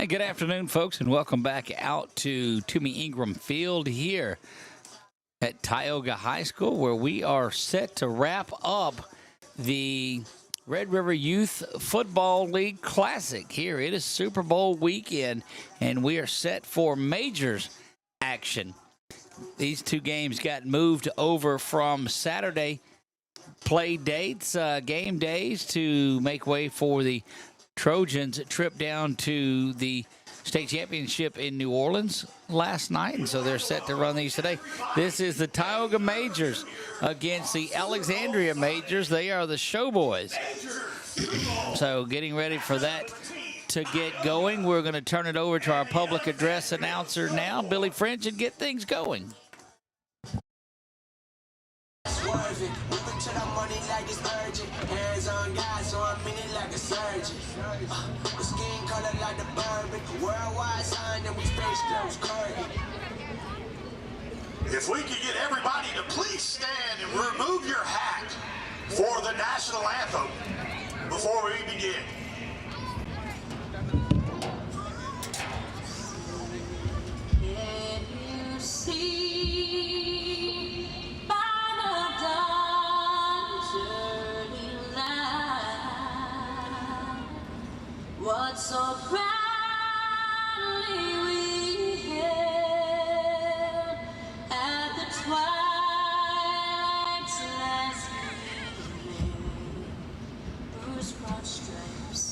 Hey, good afternoon, folks, and welcome back out to Toomey Ingram Field here at Tioga High School, where we are set to wrap up the Red River Youth Football League Classic here. It is Super Bowl weekend, and we are set for majors action. These two games got moved over from Saturday play dates, game days, to make way for the Trojans trip down to the state championship in New Orleans last night, and so they're set to run these today. This is the Tioga Majors against the Alexandria Majors. They are the Showboys. So getting ready for that to get going. We're going to turn it over to our public address announcer now, Billy French, and get things going. Moving to the money like it's urgent. Hands on God, so I'm in it like a surgeon. The skin color like the bourbon. Worldwide sign that we space close curtain. If we could get everybody to please stand and remove your hat for the national anthem before we begin. Can you see? What so proudly we hailed at the twilight's last gleaming, bruised broad stripes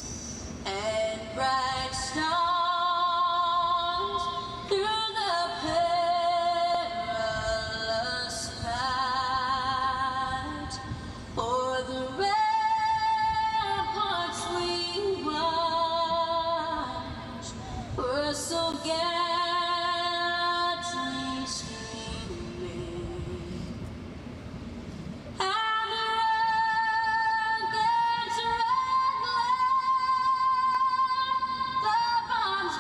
and bright stars through the perilous fight for the ramparts we won. We're so gallantly streaming, and the rockets rattling, the bombs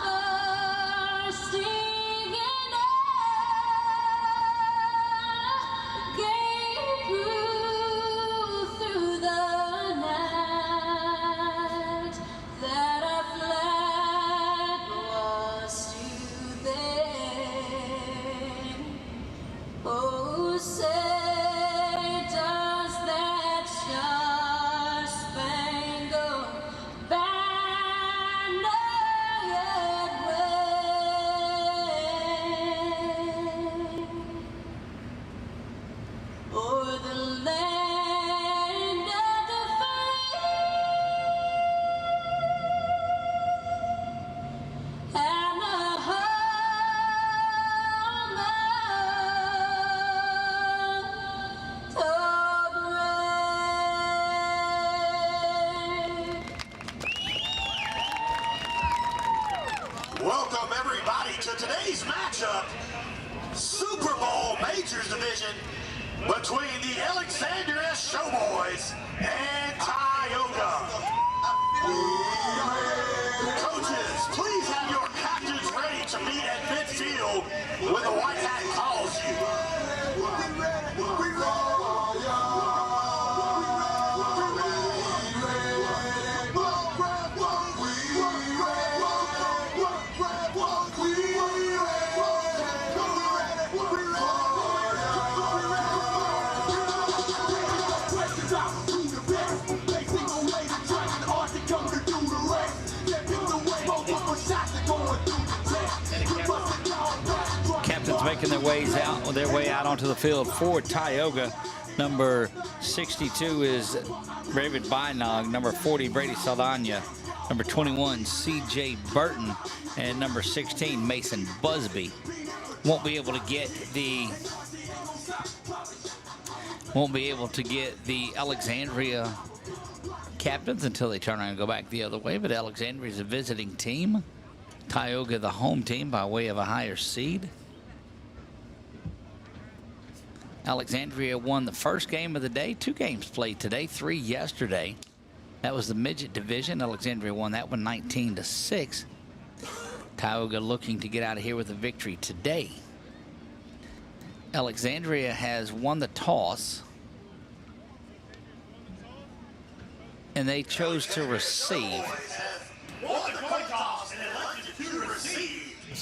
bursting in air, gave proof through the night that our flag was still there. Oh, say does that star-spangled banner yet wave o'er the land of the free and the home of the brave. Welcome everybody to today's matchup, Super Bowl Majors Division between the Alexandria Showboys and Tioga. Coaches, please have your captains ready to meet at midfield when the white hat calls you. Captains making their way out onto the field for Tioga. Number 62 is David Bynog. Number 40, Brady Saldana. Number 21, C.J. Burton. And number 16, Mason Busby. Won't be able to get the Alexandria captains until they turn around and go back the other way. But Alexandria is a visiting team. Tioga the home team by way of a higher seed. Alexandria won the first game of the day. 2 games played today, 3 yesterday. That was the midget division. Alexandria won that one 19-6. Tioga looking to get out of here with a victory today. Alexandria has won the toss, and they chose to receive. Won the coin toss and elected to do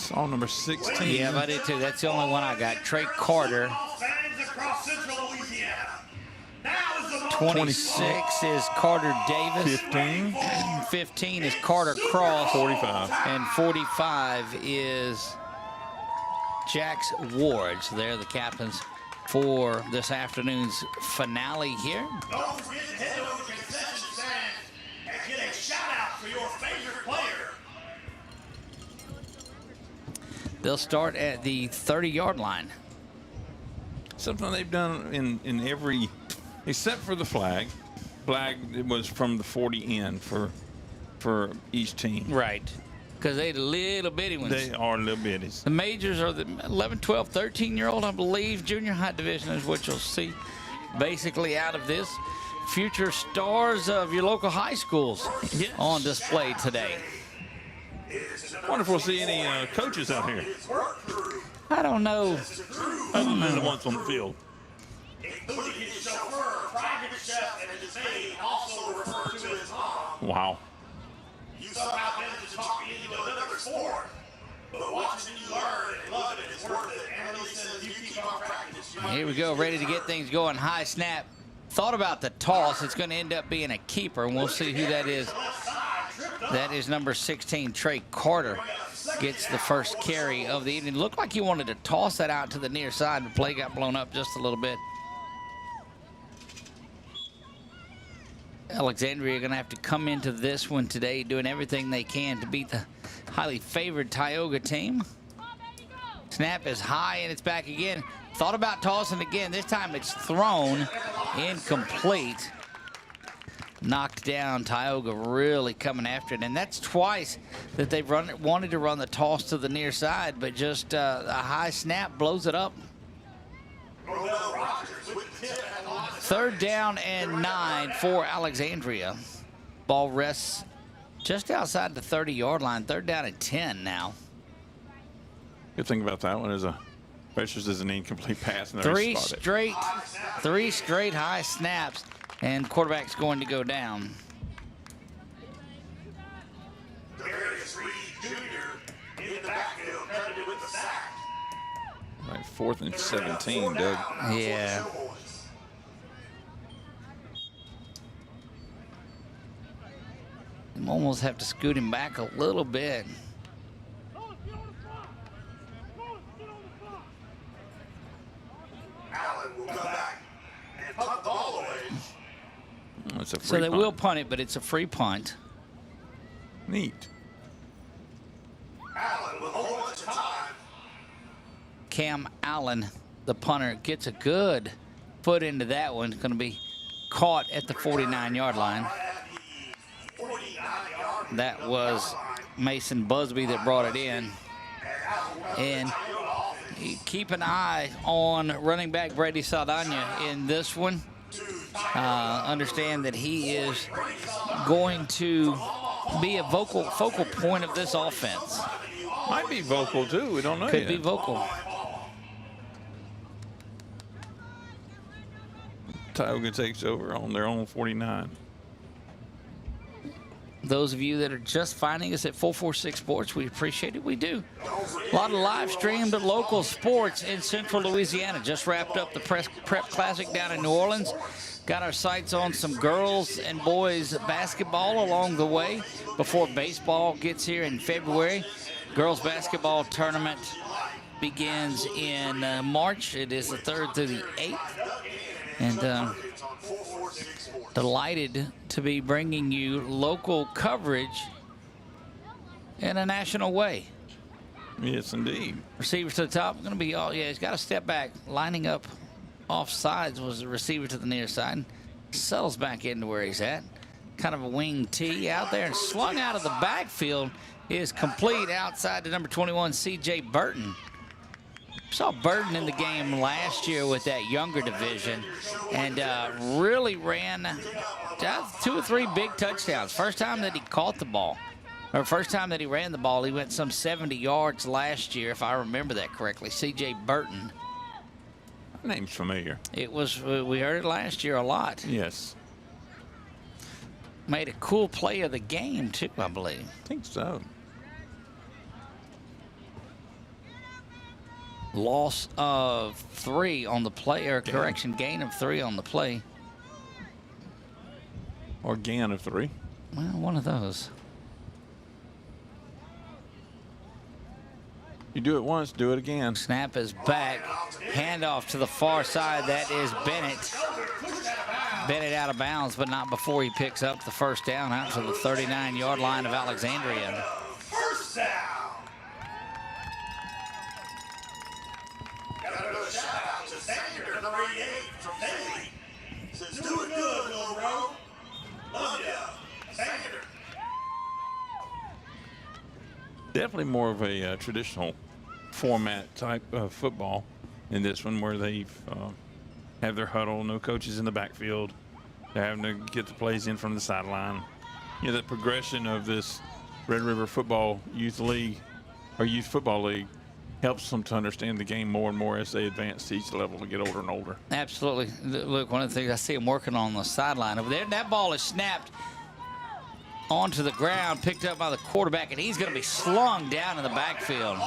Saw number 16. Yeah, I did too. That's the only one I got. Trey Carter. 26 is Carter Davis. 15 is Carter Cross. 45. And 45 is Jax Ward. So they're the captains for this afternoon's finale here. Don't forget to head over to the concession stand and get a shout out for your favorite player. They'll start at the 30-yard line. Something they've done in every, except for the flag. Flag, it was from the 40 in for each team. Right. Because they little bitty ones. They are little bitties. The majors are the 11, 12, 13-year-old, I believe. Junior high division is what you'll see basically out of this. Future stars of your local high schools on display today. Wonderful to see any coaches out here. I don't know. Other than the ones on the field. Including his chauffeur, private chef, and his maid, also referred to as mom. Wow. You somehow managed to talk me into another sport. But watching you learn and love it is worth it. Emily says you keep on practice. Here we go, ready to get things going. High snap. Thought about the toss. It's going to end up being a keeper, and we'll see who that is. That is number 16, Trey Carter. Gets the first carry of the evening. Looked like he wanted to toss that out to the near side. The play got blown up just a little bit. Alexandria going to have to come into this one today doing everything they can to beat the highly favored Tioga team. Snap is high, and it's back again. Thought about tossing again. This time it's thrown. Incomplete. Knocked down. Tioga really coming after it. And that's twice that they've wanted to run the toss to the near side, but just a high snap blows it up. 3rd down and 9 for Alexandria. Ball rests just outside the 30-yard line. 3rd down and 10 now. Good thing about that one is Precious is an incomplete pass. And Three straight high snaps, and quarterback's going to go down. Darius Reed Jr. in the backfield, credited with the sack. Right, 4th and 17, Doug. Yeah. You almost have to scoot him back a little bit. Allen will come back and punt the ball away. It's a free So they punt. will punt it, but it's a free punt. Neat. Allen will hold on to time. Cam Allen, the punter, gets a good foot into that one. It's going to be caught at the 49-yard line. That was Mason Busby that brought it in. And keep an eye on running back Brady Saldana in this one. Understand that he is going to be a focal point of this offense. Might be vocal, too. We don't know Could yet. be vocal. Tioga takes over on their own 49. Those of you that are just finding us at 446 Sports, we appreciate it. We do. A lot of live streamed local sports in Central Louisiana. Just wrapped up the Prep Classic down in New Orleans. Got our sights on some girls and boys basketball along the way before baseball gets here in February. Girls basketball tournament begins in March. It is the 3rd through the 8th. And delighted to be bringing you local coverage in a national way. Yes, indeed. Receiver to the top, going to be all, he's got to step back. Lining up off sides was the receiver to the near side. Settles back into where he's at. Kind of a wing tee out there and slung out of the backfield is complete outside to number 21, C.J. Burton. Saw Burton in the game last year with that younger division and really ran 2 or 3 big touchdowns. First time that he caught the ball, or first time that he ran the ball, he went some 70 yards last year, if I remember that correctly. C.J. Burton. That name's familiar. It was, we heard it last year a lot. Yes. Made a cool play of the game, too, I believe. I think so. loss of 3 on the play, or correction, gain of 3 on the play. Or gain of 3. Well, one of those. You do it once, do it again. Snap is back. Handoff to the far side. That is Bennett. Bennett out of bounds, but not before he picks up the first down out to the 39-yard line of Alexandria. First down. Got another shout out to Sanger, number 88 from Daly. Says, do it good, little bro. Love ya. Sanger. Definitely more of a traditional format type of football in this one, where they've have their huddle, no coaches in the backfield. They're having to get the plays in from the sideline. You know, the progression of this Red River Football Youth League, or Youth Football League, helps them to understand the game more and more as they advance to each level and get older and older. Absolutely. Look, one of the things I see him working on the sideline over there, that ball is snapped onto the ground, picked up by the quarterback, and he's going to be slung down in the backfield.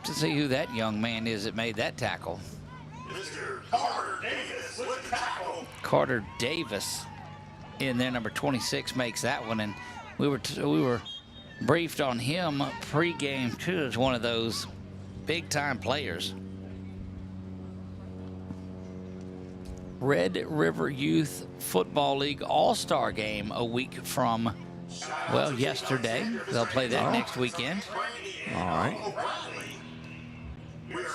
To see who that young man is that made that tackle. Mr. Carter Davis with the tackle. Carter Davis in there, number 26, makes that one, and we were briefed on him pregame too as one of those big-time players. Red River Youth Football League All-Star game a week from, well, yesterday. They'll play that next weekend. All right.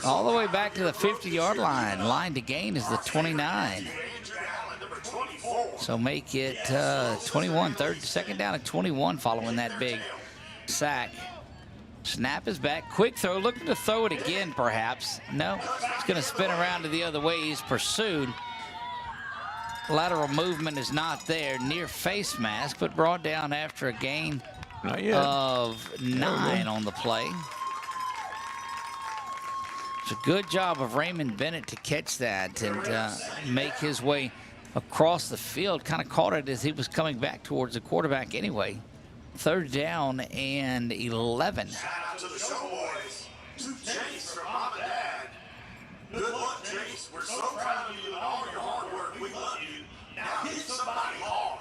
All the way back to the 50-yard line. Line to gain is the 29. So make it 21, second down at 21 following that big sack. Snap is back. Quick throw, looking to throw it again perhaps. No, it's going to spin around to the other way. He's pursued. Lateral movement is not there. Near face mask, but brought down after a gain of 9 on the play. It's a good job of Raymond Bennett to catch that and make his way across the field. Kind of caught it as he was coming back towards the quarterback anyway. Third down and 11. Shout out to the show boys. To Chase from Mom and Dad. Good luck, Chase. We're so proud of you and all your hard work. We love you. Now hit somebody hard.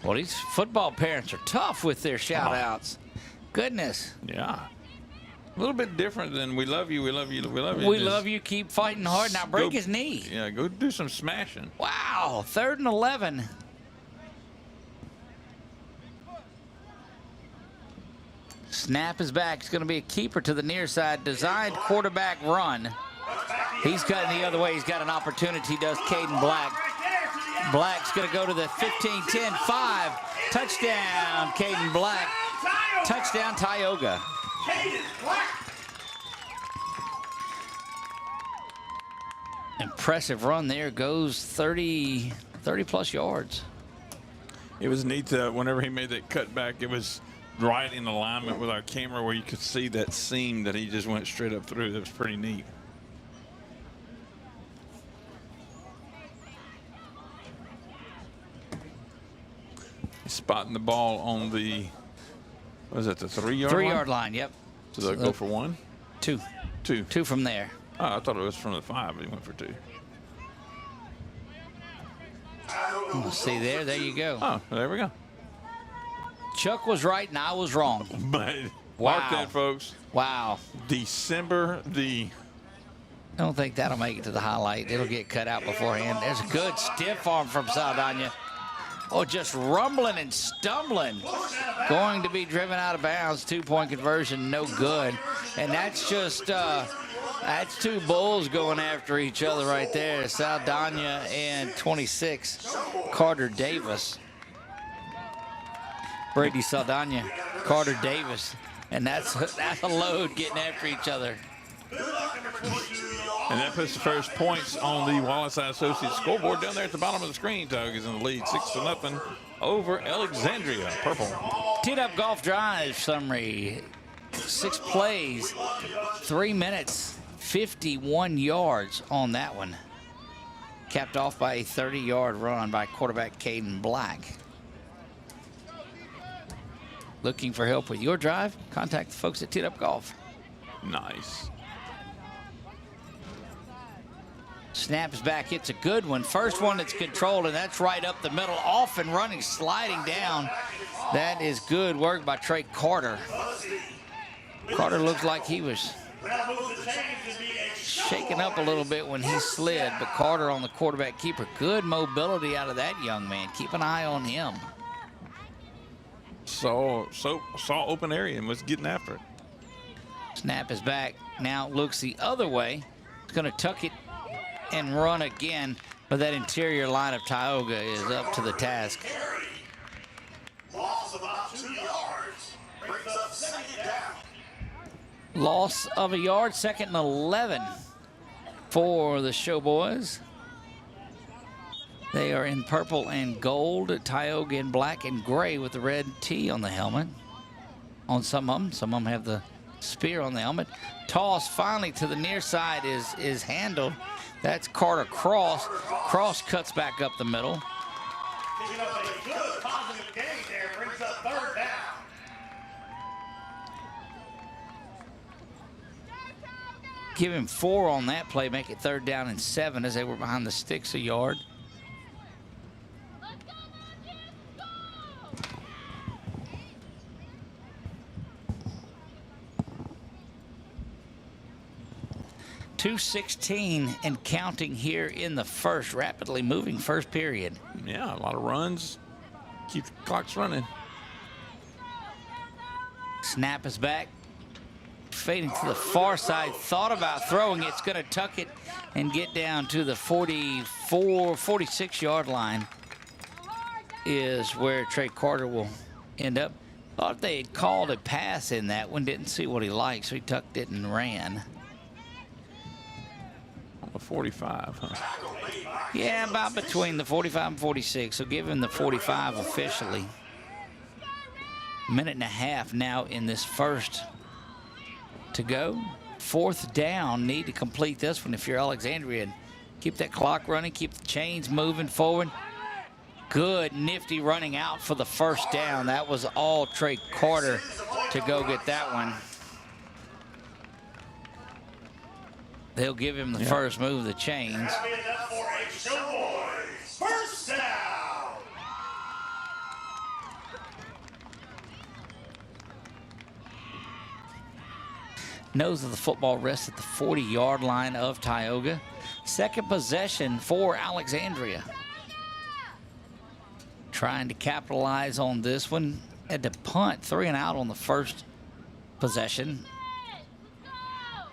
Well, these football parents are tough with their shout-outs. Goodness. Yeah. A little bit different than we love you, we love you, we love you. We love you, keep fighting hard. Now break his knee. Yeah, go do some smashing. Wow, 3rd and 11. Snap is back. It's going to be a keeper to the near side. Designed quarterback run. He's cutting the other way. He's got an opportunity, does Caden Black. Black's going to go to the 15, 10, 5. Touchdown, Caden Black. Touchdown, Tioga. Impressive run there. Goes 30-plus yards. It was neat whenever he made that cutback. It was right in alignment with our camera where you could see that seam that he just went straight up through. That was pretty neat. He's spotting the ball on the, what is that, the 3-yard line? 3-yard line, yep. So they'll go for 1? 2. 2. 2 from there. Oh, I thought it was from the 5, but he went for 2. We'll see there. There you go. Oh, there we go. Chuck was right and I was wrong. But Wow. mark that, folks. Wow. December the... I don't think that'll make it to the highlight. It'll get cut out beforehand. There's a good stiff arm from Saldana. Oh, just rumbling and stumbling. Going to be driven out of bounds. 2-point conversion, no good. And that's just, that's 2 bulls going after each other right there. Saldana and 26, Carter Davis. Brady Saldana, Carter Davis. And that's a load getting after each other. And that puts the first points on the Wallace-Side Associates scoreboard down there at the bottom of the screen. Tioga's in the lead, 6-0 over Alexandria. Purple. Teed Up Golf Drive summary. 6 plays, 3 minutes, 51 yards on that one. Capped off by a 30-yard run by quarterback Caden Black. Looking for help with your drive? Contact the folks at Teed Up Golf. Nice. Snap is back. It's a good one. First one that's controlled, and that's right up the middle. Off and running, sliding down. That is good work by Trey Carter. Carter looks like he was shaken up a little bit when he slid, but Carter on the quarterback keeper. Good mobility out of that young man. Keep an eye on him. Saw open area and was getting after it. Snap is back. Now looks the other way. He's going to tuck it and run again, but that interior line of Tioga is up to the task. Loss of about 2 yards. Brings up 2nd down. Loss of a yard, 2nd and 11 for the Showboys. They are in purple and gold, Tioga in black and gray with the red T on the helmet. On some of them have the spear on the helmet. Toss finally to the near side is handled. That's Carter Cross. Cross cuts back up the middle. Picking up a good positive gain there. Brings up 3rd down. Give him 4 on that play, make it 3rd down and 7 as they were behind the sticks a yard. .216 and counting here in the first, rapidly moving first period. Yeah, a lot of runs. Keep the clocks running. Snap is back. Fading to the far side. Thought about throwing it. It's going to tuck it and get down to the 46-yard line is where Trey Carter will end up. Thought they had called a pass in that one. Didn't see what he liked, so he tucked it and ran. A 45, huh? Yeah, about between the 45 and 46. So give him the 45 officially. Minute and a half now in this first to go. 4th down. Need to complete this one if you're Alexandria. Keep that clock running. Keep the chains moving forward. Good, nifty running out for the 1st down. That was all Trey Carter to go get that one. They'll give him the first move of the chains. That'll be enough for a Showboys. 1st down. Nose of the football rests at the 40-yard line of Tioga. 2nd possession for Alexandria. Trying to capitalize on this one. Had to punt 3 and out on the first possession.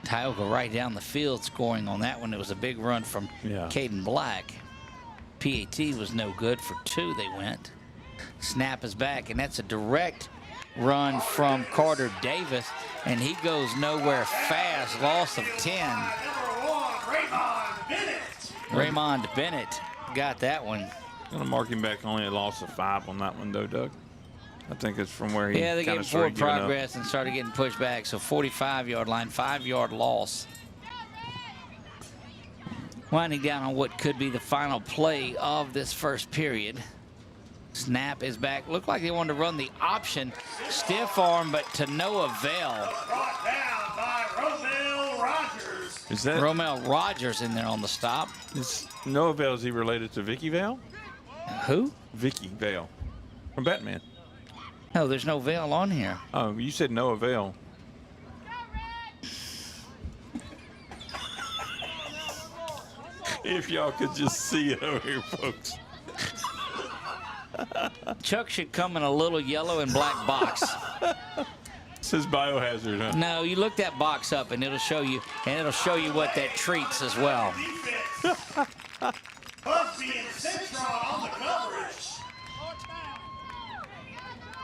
Tioga right down the field scoring on that one. It was a big run from Caden Black. PAT was no good. For 2 they went. Snap is back, and that's a direct run from Carter Davis, and he goes nowhere fast. Loss of 10. Number 1, Raymond Bennett got that one. Gonna mark him back only a loss of 5 on that one though, Doug. I think it's from where he they kind gave of forward started progress and started getting pushed back. So 45-yard line, 5-yard loss. Winding down on what could be the final play of this first period. Snap is back. Looked like they wanted to run the option. Stiff arm, but to no avail. brought down by Romel Rogers. Is that Romel Rogers in there on the stop. is Noah Vale? Is he related to Vicky Vale? Who? Vicky Vale from Batman. No, there's no veil on here. Oh, you said Noah Vale. If y'all could just see it over here, folks. Chuck should come in a little yellow and black box. It says biohazard, huh? No, you look that box up and it'll show you, what that treats as well. Busby and Centron on the coverage.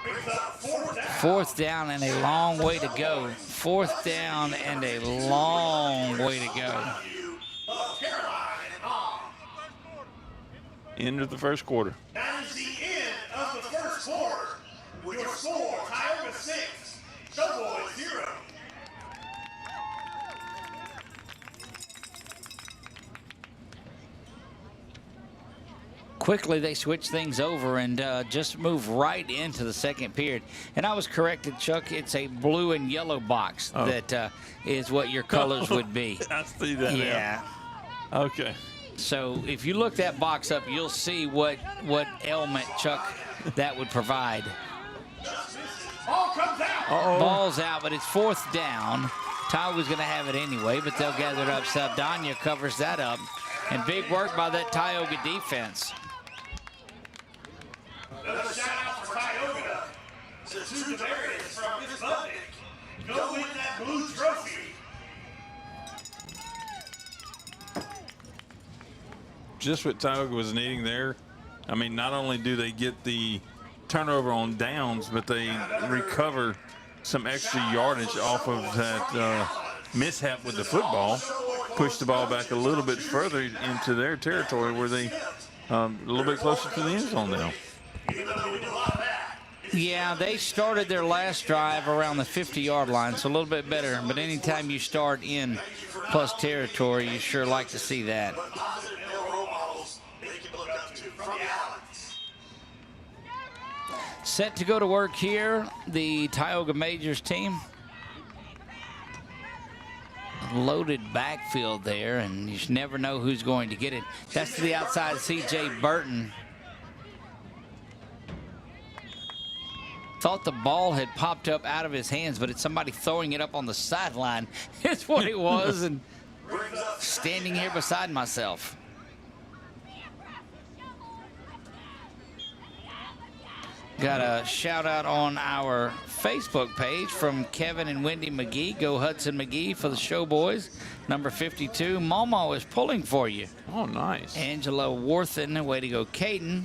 Brings up 4th down. 4th down and a long way to go. 4th down and a long way to go. Of Caroline and on. End of the first quarter. That is the end of the first quarter. With your score, Tioga 6, Showboys 0. quickly they switch things over and just move right into the second period. And I was corrected, Chuck. It's a blue and yellow box that is what your colors would be. I see that. Yeah. Okay. So if you look that box up, you'll see what element, Chuck, that would provide. Ball comes out. Ball's out, but it's fourth down. Tioga's going to have it anyway, but they'll gather it up. Saldana covers that up. And big work by that Tioga defense. Another shout out for Tioga. The two Darius from Sputnik go win that blue trophy. Just what Tioga was needing there. I mean, not only do they get the turnover on downs, but they recover some extra yardage off of that mishap with the football. Push the ball back a little bit further into their territory where they a little bit closer to the end zone now. Yeah, they started their last drive around the 50-yard line, so a little bit better. But anytime you start in plus territory, you sure like to see that. Set to go to work here, the Tioga Majors team. Loaded backfield there, and you just never know who's going to get it. That's to the outside, C.J. Burton. Thought the ball had popped up out of his hands, but it's somebody throwing it up on the sideline. It's what it was, and standing here beside myself. Got a shout out on our Facebook page from Kevin and Wendy McGee. Go Hudson McGee for the show boys. Number 52, Momo is pulling for you. Oh, nice. Angela Worthen, way to go, Caden,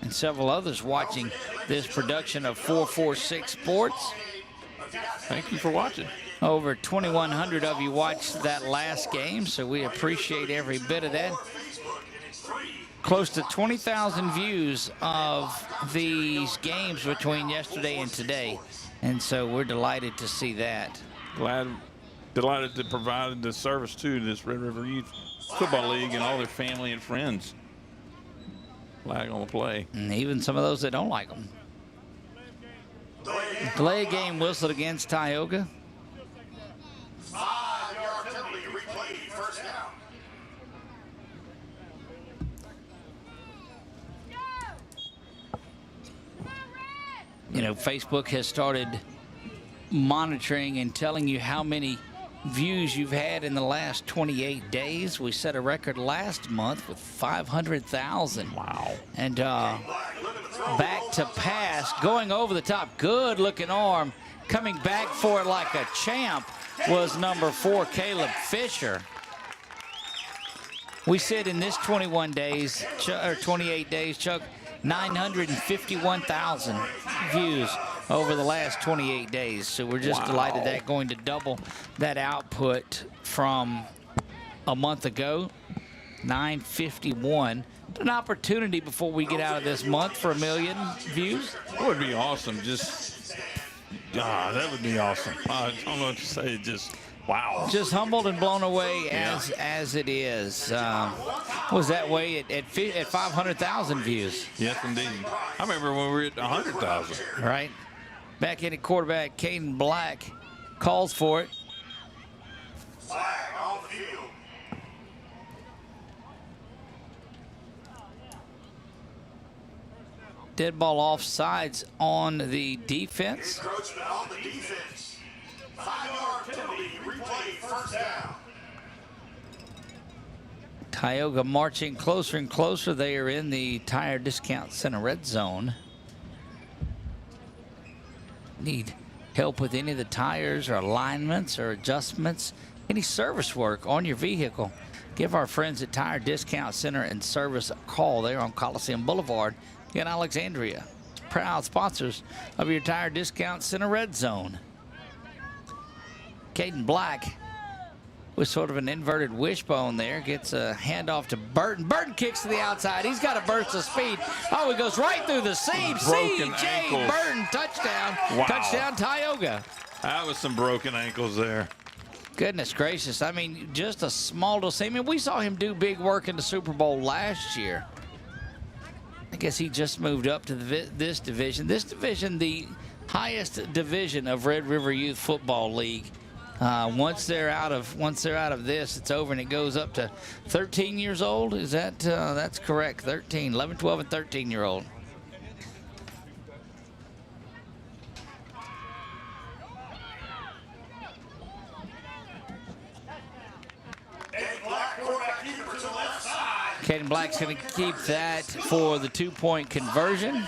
and several others watching this production of 446 Sports. Thank you for watching. Over 2,100 of you watched that last game, so we appreciate every bit of that. Close to 20,000 views of these games between yesterday and today, and so we're delighted to see that. Delighted to provide the service to this Red River Youth Football League and all their family and friends. Flag on the play. And even some of those that don't like them. Delay game whistled against Tioga. 5-yard penalty, replay, first down. You know, Facebook has started monitoring and telling you how many views you've had in the last 28 days. We set a record last month with 500,000. Wow. And back to pass, going over the top. Good looking arm. Coming back for it like a champ was number 4, Caleb Fisher. We said in this 21 days, or 28 days, Chuck, 951,000 views over the last 28 days. So we're just delighted that going to double that output from a month ago. 951. An opportunity before we get out of this month for 1 million views. That would be awesome. That would be awesome. I don't know what to say. Just wow. Just humbled and blown away as it is. Was that way at 500,000 views? Yes, indeed. I remember when we were at 100,000. Right. Back in at quarterback, Caden Black calls for it. Flag on the field. Dead ball offsides on the defense. Encroachment on the defense. 5-yard penalty, replay, first down. Tioga marching closer and closer. They are in the Tire Discount Center red zone. Need help with any of the tires or alignments or adjustments, any service work on your vehicle? Give our friends at Tire Discount Center and Service a call. They're on Coliseum Boulevard in Alexandria. Proud sponsors of your Tire Discount Center red zone. Caden Black with sort of an inverted wishbone there. Gets a handoff to Burton. Burton kicks to the outside. He's got a burst of speed. Oh, he goes right through the seam. C.J. Burton, touchdown. Wow. Touchdown, Tioga. That was some broken ankles there. Goodness gracious. I mean, just a small little seam. I mean, we saw him do big work in the Super Bowl last year. I guess he just moved up to this division. This division, the highest division of Red River Youth Football League. Once they're out of this, it's over, and it goes up to 13 years old. Is that that's correct? 13, 11, 12, and 13-year-old. Caden Black's going to keep that for the two-point conversion.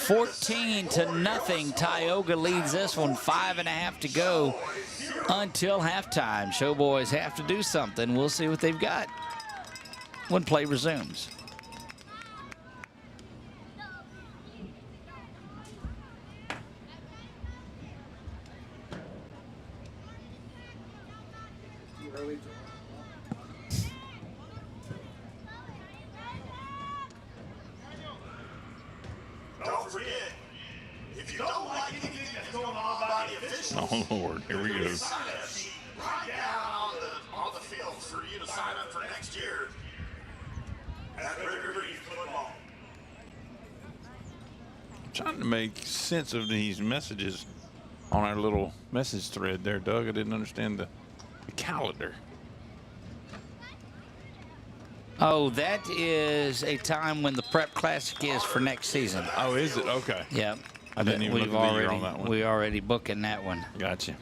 14-0. Tioga leads this one. 5.5 to go until halftime. Showboys have to do something. We'll see what they've got when play resumes. Don't forget, if you don't like anything that's going on by the officials, Oh, Lord, here we go. sign-up sheet right down on the field for you to sign up for next year at Red River Youth Football. Trying to make sense of these messages on our little message thread there, Doug. I didn't understand the calendar. Oh, that is a time when the prep classic is for next season. Oh, is it? Okay. Yep. I didn't even look at the year on that one. We already booking that one. Gotcha.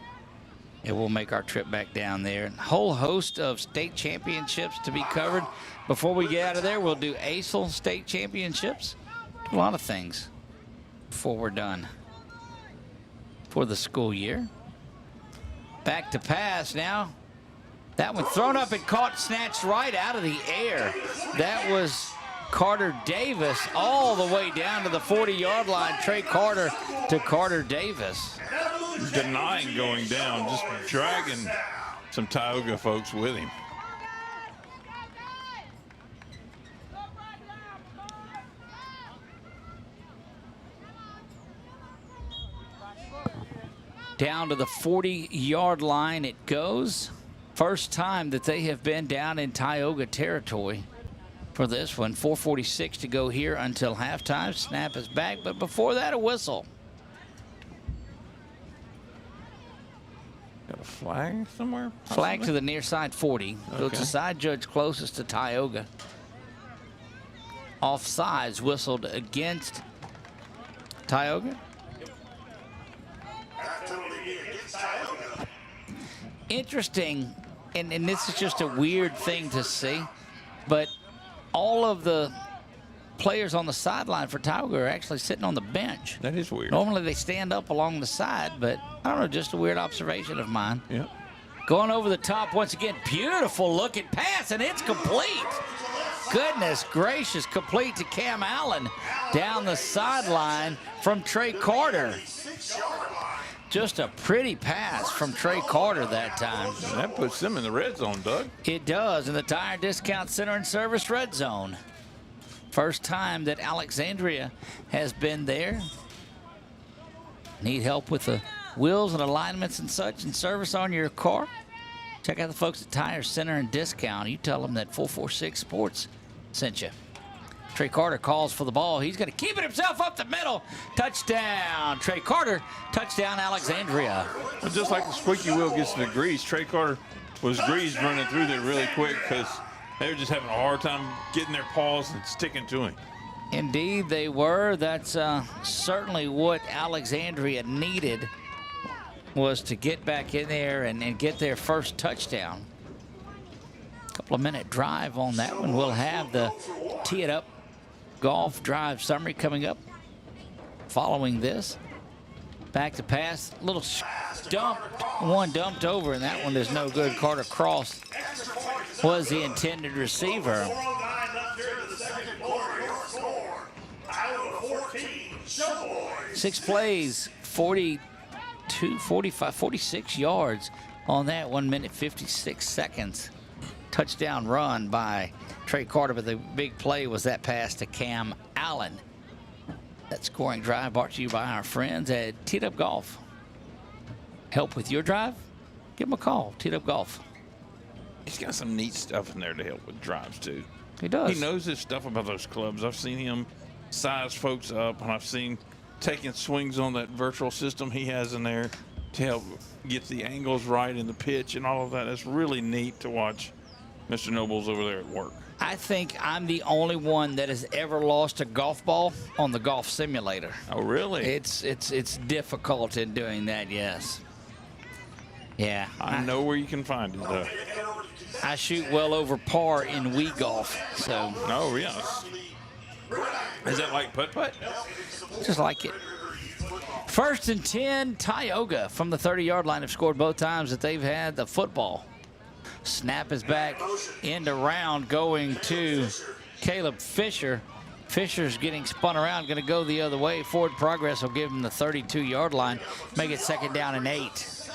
And we'll make our trip back down there. A whole host of state championships to be covered. Before we get out of there, we'll do ASL state championships. A lot of things before we're done for the school year. Back to pass now. That one thrown up and caught, snatched right out of the air. That was Carter Davis all the way down to the 40-yard line. Trey Carter to Carter Davis. Denying going down, just dragging some Tioga folks with him. Down to the 40-yard line it goes. First time that they have been down in Tioga territory for this one. 4:46 to go here until halftime. Snap is back, but before that, a whistle. Got a flag somewhere? Flag to the near side 40. So it's Okay. the side judge closest to Tioga. Offsides whistled against Tioga. Interesting, and this is just a weird thing to see, but all of the players on the sideline for Tioga are actually sitting on the bench. That is weird. Normally they stand up along the side, but I don't know, just a weird observation of mine. Yeah. Going over the top once again, beautiful looking pass, and it's complete. Goodness gracious, complete to Cam Allen down the sideline from Trey Carter. Just a pretty pass from Trey Carter that time. And that puts them in the red zone, Doug. It does, in the Tire Discount Center and Service red zone. First time that Alexandria has been there. Need help with the wheels and alignments and such and service on your car? Check out the folks at Tire Center and Discount. You tell them that 446 Sports sent you. Trey Carter calls for the ball. He's going to keep it himself up the middle. Touchdown, Trey Carter. Touchdown, Alexandria. Well, just like the squeaky wheel gets to the grease, Trey Carter was greased running through there really quick because they were just having a hard time getting their paws and sticking to him. Indeed, they were. That's certainly what Alexandria needed, was to get back in there and get their first touchdown. Couple of minute drive on that one. We'll have the Tee It Up Golf Drive summary coming up following this. Back to pass, little dump, one dumped over, and that one is no good. Carter Cross was the intended receiver. 4:09 left here in the second quarter. Your score, Iowa 14, Showboys. 6 plays, 42, 45, 46 yards on that, 1 minute, 56 seconds. Touchdown run by Trey Carter, but the big play was that pass to Cam Allen. That scoring drive brought to you by our friends at Teed Up Golf. Help with your drive? Give them a call, Teed Up Golf. He's got some neat stuff in there to help with drives, too. He does. He knows his stuff about those clubs. I've seen him size folks up, and I've seen taking swings on that virtual system he has in there to help get the angles right in the pitch and all of that. It's really neat to watch Mr. Nobles over there at work. I think I'm the only one that has ever lost a golf ball on the golf simulator. Oh, really? It's difficult in doing that, yes. Yeah. I know where you can find it, though. I shoot well over par in Wii golf, so Oh, yes. Is that like putt-putt? just like it. 1st and 10, Tioga from the 30-yard line have scored both times that they've had the football. Snap is back end around going to Caleb Fisher. Fisher's getting spun around, going to go the other way. Forward progress will give him the 32-yard line, make it 2nd down and 8.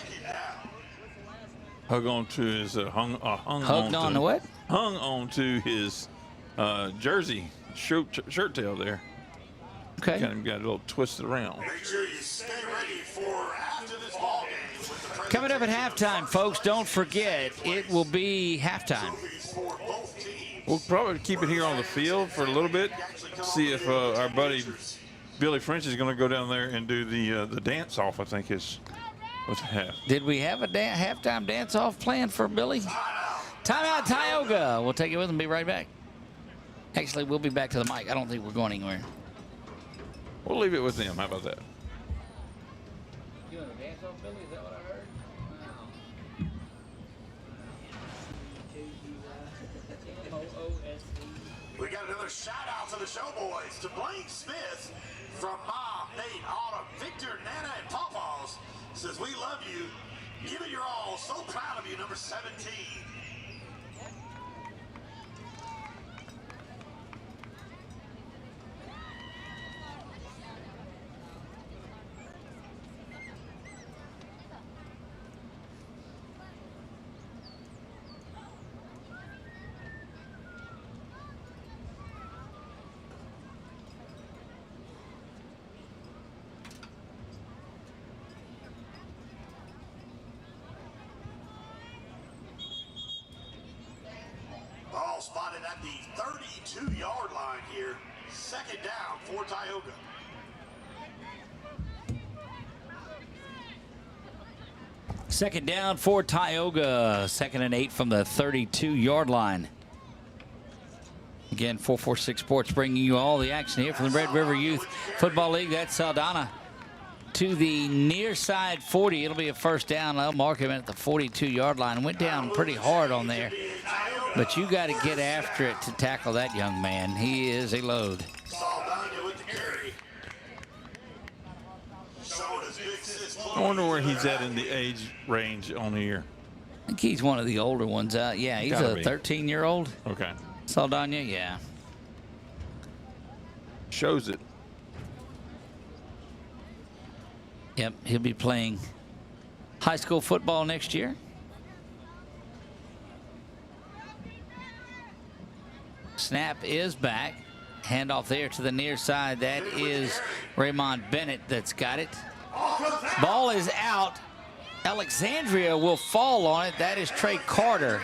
Hung on to his Hugged on to what? Hung on to his jersey shirt tail there. Okay. Kind of got a little twisted around. Make sure you stay ready for after this ball game. With the Coming up at halftime, folks, don't forget, it will be halftime. for both teams. We'll probably keep it here on the field for a little bit. See if our buddy Billy French is going to go down there and do the dance off. I think is what's half. Did we have a halftime dance-off planned for Billy? Timeout, Tioga. We'll take it with him. Be right back. Actually, we'll be back to the mic. I don't think we're going anywhere. We'll leave it with them. How about that? You want a dance-off, Billy? Is that what I heard? We got another shout out to the show boys, to Blaine Smith from Mom, Nate, Autumn, Victor, Nana, and Pawpaws. Says, we love you. Give it your all. So proud of you, number 17. Ball spotted at the 32-yard line here. 2nd down for Tioga. Second down for Tioga. 2nd and 8 from the 32-yard line. Again, 446 Sports bringing you all the action here from the Red River Youth Football League. That's Saldana to the near side 40. It'll be a 1st down. I'll mark him at the 42-yard line. Went down pretty hard on there. But you got to get after it to tackle that young man. He is a load. Saldana with the carry. Showing his big sis. I wonder where he's at in the age range on here. I think he's one of the older ones. Yeah, he's Gotta a be. 13-year-old. Okay. Saldana, yeah. Shows it. Yep, he'll be playing high school football next year. Snap is back. Handoff there to the near side. That is Raymond Bennett that's got it. Ball is out. Alexandria will fall on it. That is Trey Carter.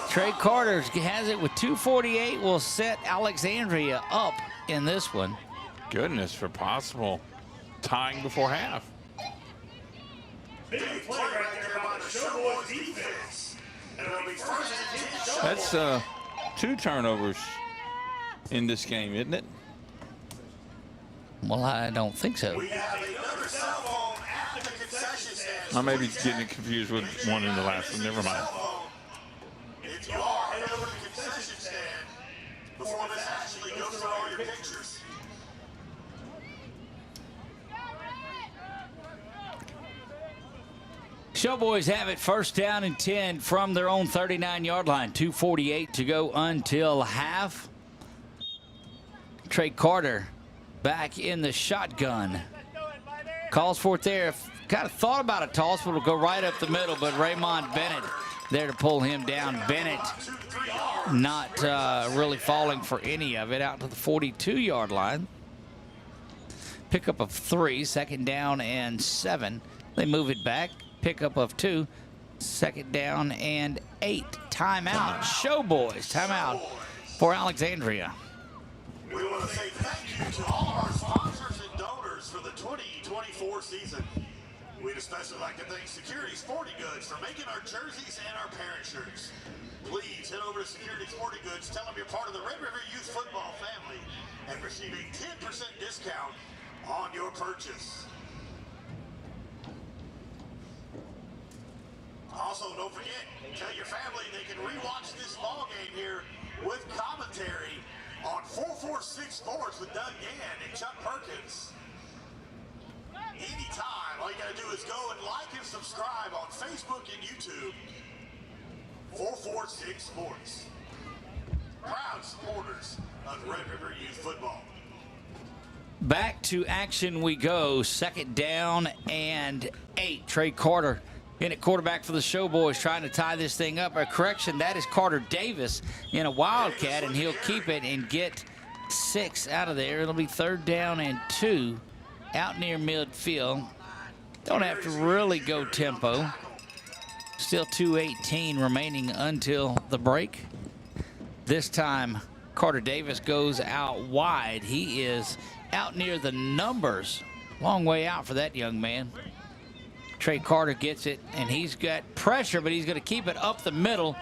Trey Carter has it with 2:48. Will set Alexandria up in this one. Goodness, for possible tying before half. Big play right there by the Showboys defense. And it'll be 1st and 10 That's 2 turnovers in this game, isn't it? Well, I don't think so. We have another cell phone at the concession stand. I may be getting confused with one in the last one. Never mind. If you are, head over to the concession stand before this actually goes through all your pictures. Showboys have it 1st down and 10 from their own 39-yard line. 2:48 to go until half. Trey Carter back in the shotgun. Calls for it there. Kind of thought about a toss, but it'll go right up the middle. But Raymond Bennett there to pull him down. Bennett not really falling for any of it. Out to the 42-yard line. Pickup of 3, 2nd down and 7. They move it back. Pickup of 2, Second down and 8. Timeout. Showboys. Timeout for Alexandria. We want to say thank you to all of our sponsors and donors for the 2024 season. We'd especially like to thank Security Sporting Goods for making our jerseys and our parent shirts. Please head over to Security Sporting Goods, tell them you're part of the Red River Youth Football family, and receive a 10% discount on your purchase. Also, don't forget, tell your family they can rewatch this ball game here with commentary on 446Sports with Doug Gann and Chuck Perkins. Anytime, all you gotta do is go and like and subscribe on Facebook and YouTube. 446 Sports. Proud supporters of Red River Youth Football. Back to action we go. Second down and 8. Trey Carter in at quarterback for the Showboys, trying to tie this thing up. A correction, that is Carter Davis in a Wildcat, and he'll keep it and get 6 out of there. It'll be third down and 2 out near midfield. Don't have to really go tempo. Still 2:18 remaining until the break. This time, Carter Davis goes out wide. He is out near the numbers. Long way out for that young man. Trey Carter gets it, and he's got pressure, but he's going to keep it up the middle.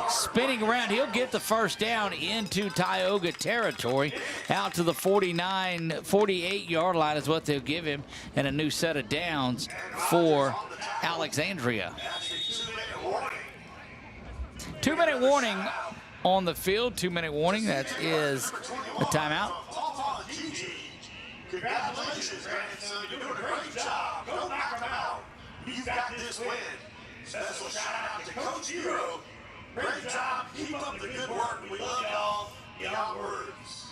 Spinning around, he'll get the first down into Tioga territory. Out to the 48-yard line is what they'll give him, and a new set of downs for Alexandria. 2-minute warning on the field. 2-minute warning. That is a timeout. Congratulations, grandson. You're doing a great job. Don't knock them out. You've got this win. Special shout out to Coach Hero. Great job. Keep up the good work. We love y'all. Beyond words.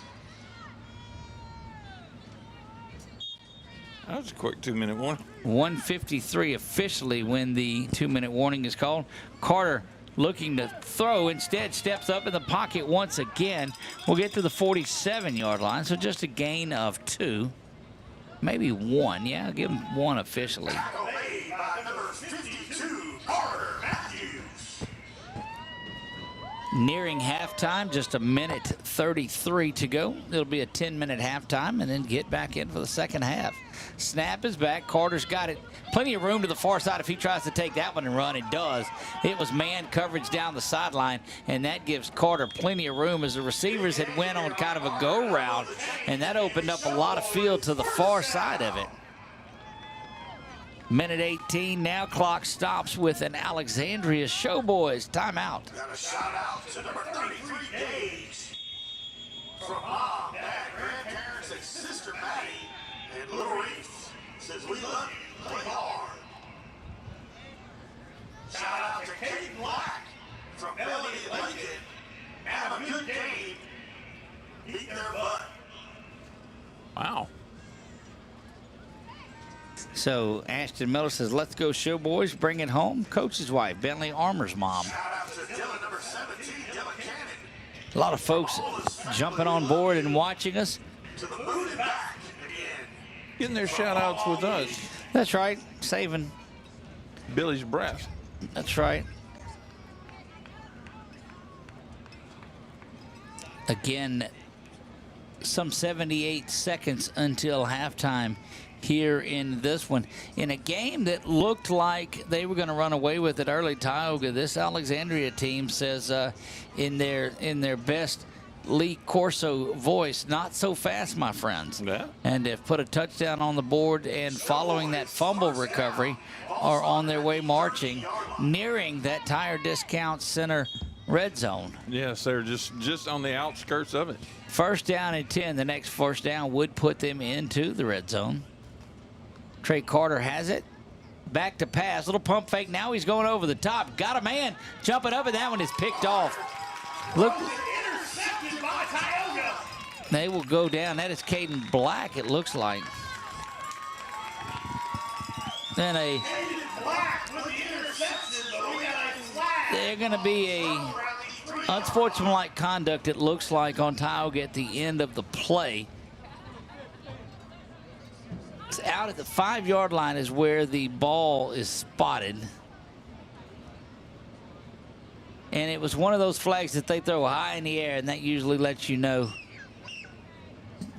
That was a quick 2-minute warning. 1:53 officially when the 2-minute warning is called. Carter looking to throw, instead steps up in the pocket once again. We'll get to the 47-yard line, so just a gain of 2. Maybe 1. Yeah, I'll give him 1 officially. Tackle made by number 52, Carter Matthews. Nearing halftime, just 1:33 to go. It'll be a 10-minute halftime and then get back in for the second half. Snap is back. Carter's got it. Plenty of room to the far side if he tries to take that one and run. It does. It was man coverage down the sideline, and that gives Carter plenty of room as the receivers had went on kind of a go route, and that opened up a lot of field to the far side of it. 1:18 now. Clock stops with an Alexandria Showboys timeout. Got a shout out to number 33, Gage. From mom, dad, grandparents, and sister Maddie and little Reese. Says we love you. Play hard. Shout out to Kate Black from Melody and Lincoln. Have a good game. Beat their butt. Wow. So Ashton Miller says, let's go Showboys, bring it home. Coach's wife, Bentley Armour's mom. Shout out to Dylan, number 17, Dylan Cannon. A lot of folks jumping on board and watching us. To the moon and back again. Getting their shout-outs with us. That's right, saving. Billy's breath. That's right. Again, some 78 seconds until halftime here in this one. In a game that looked like they were going to run away with it early, Tioga, this Alexandria team says in their best Lee Corso voice, not so fast, my friends. Yeah. And have put a touchdown on the board, and following that fumble recovery are on their way marching, nearing that Tire Discount Center red zone. Yes, they're just on the outskirts of it. First down and 10. The next first down would put them into the red zone. Trey Carter has it. Back to pass. Little pump fake. Now he's going over the top. Got a man jumping up, and that one is picked off. Look. Intercepted by Tioga. They will go down. That is Caden Black, it looks like. Then they're going to be a unsportsmanlike conduct, it looks like, on Tioga at the end of the play. It's out at the 5-yard line is where the ball is spotted. and it was one of those flags that they throw high in the air, and that usually lets you know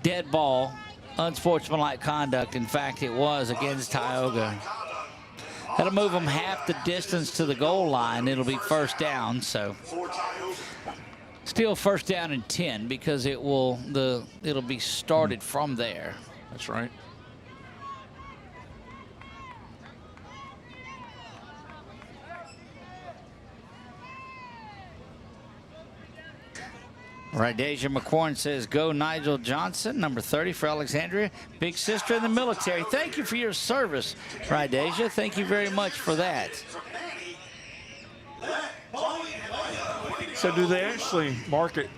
dead ball, unsportsmanlike conduct. In fact, it was against Tioga. That'll move them half the distance to the goal line. It'll be first down, so still first down and 10 because it'll be started from there. That's right. Right, Deja McCorn says, go Nigel Johnson, number 30 for Alexandria. Big sister in the military. Thank you for your service, Right, Deja. Thank you very much for that. So do they actually mark it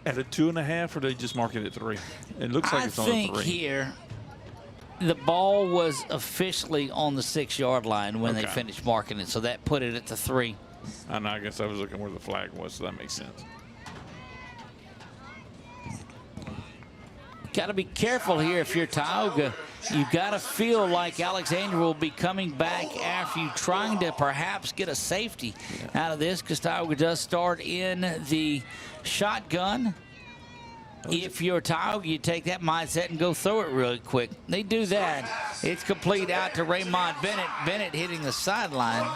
at a 2.5, or do they just mark it at 3? It looks like it's on a 3. I think here the ball was officially on the 6-yard line when they finished marking it, so that put it at the 3. I guess I was looking where the flag was, so that makes sense. Got to be careful here if you're Tioga. You got to feel like Alexandria will be coming back after you trying to perhaps get a safety out of this, because Tioga does start in the shotgun. If you're Tioga, you take that mindset and go throw it really quick. They do that. It's complete out to Raymond Bennett. Bennett hitting the sideline.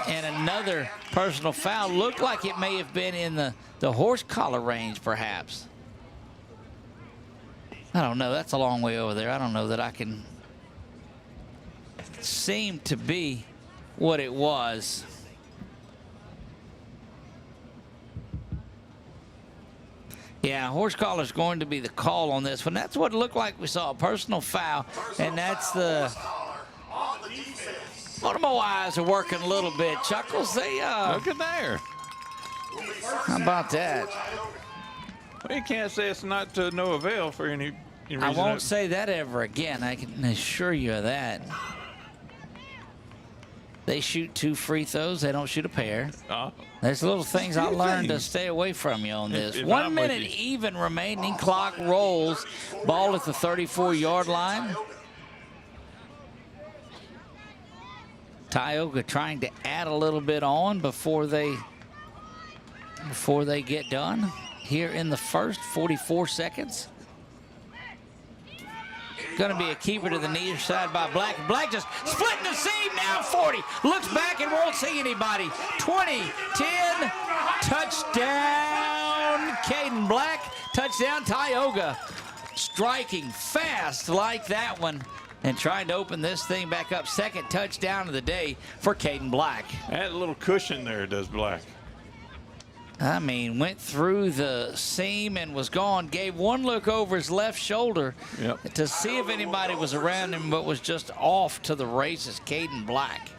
And another personal foul. Looked like it may have been in the horse collar range, perhaps. I don't know. That's a long way over there. I don't know that I can. Seem to be what it was. Yeah, horse collar is going to be the call on this one. That's what it looked like. We saw a personal foul, and that's the. One of my eyes are working a little bit. Chuckles, they look at there. How about that? Well, you can't say it's not to no avail for any reason. I won't say that ever again. I can assure you of that. They shoot 2 free throws. They don't shoot a pair. There's little things I learned to stay away from you on this. 1 minute even remaining. Clock rolls. Ball at the 34-yard line. Tioga trying to add a little bit on before they get done. Here in the first 44 seconds. Going to be a keeper to the near side by Black. Black just splitting the seam now. 40. Looks back and won't see anybody. 20, 10, touchdown. Caden Black. Touchdown Tioga. Striking fast like that one and trying to open this thing back up. Second touchdown of the day for Caden Black. Add a little cushion there, does Black. I mean, went through the seam and was gone. Gave one look over his left shoulder to see if anybody was around him, but was just off to the races. Caden Black.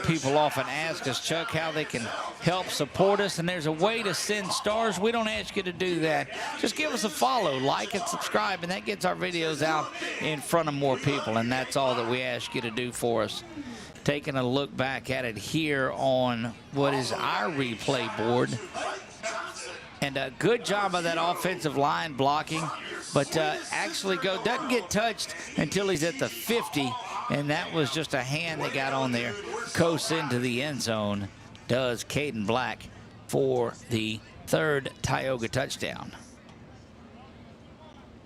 People often ask us, Chuck, how they can help support us, and there's a way to send stars. We don't ask you to do that. Just give us a follow, like and subscribe, and that gets our videos out in front of more people, and that's all that we ask you to do for us. Taking a look back at it here on what is our replay board. And a good job of that offensive line blocking, but actually doesn't get touched until he's at the 50, and that was just a hand that got on there. Coasts into the end zone, does Caden Black for the 3rd Tioga touchdown.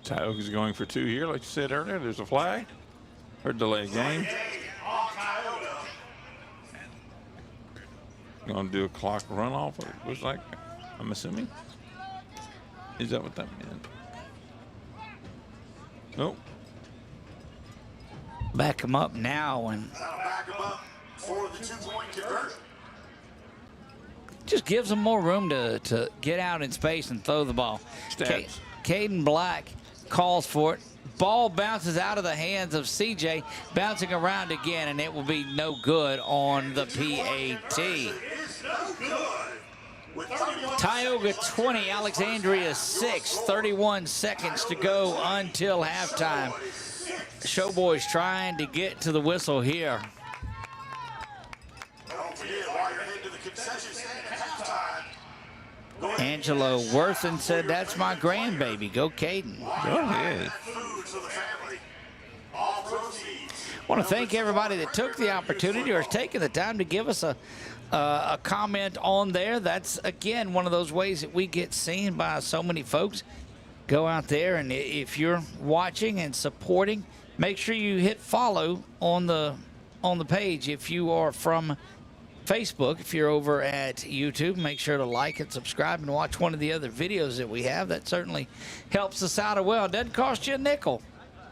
Tioga's going for 2 here, like you said earlier. There's a flag or delay game. Going to do a clock runoff. It looks like, I'm assuming. Is that what that meant? Nope. Back him up now and Back him up for the 2-point conversion. just gives them more room to get out in space and throw the ball. Caden Black calls for it. Ball bounces out of the hands of CJ, bouncing around again, and it will be no good on the PAT. Tioga 20, Alexandria 6, 31 seconds to go until halftime. Showboys trying to get to the whistle here. Don't forget, while you're heading to the concession stand at halftime, Angelo Worthen said, that's my grandbaby. Go Caden. Go ahead. food for the family. All proceeds. want to thank everybody that took the opportunity or has taken the time to give us a comment on there. That's, again, one of those ways that we get seen by so many folks. Go out there, and if you're watching and supporting, make sure you hit follow on the page. If you are from Facebook, if you're over at YouTube, make sure to like and subscribe and watch one of the other videos that we have. That certainly helps us out as well. It doesn't cost you a nickel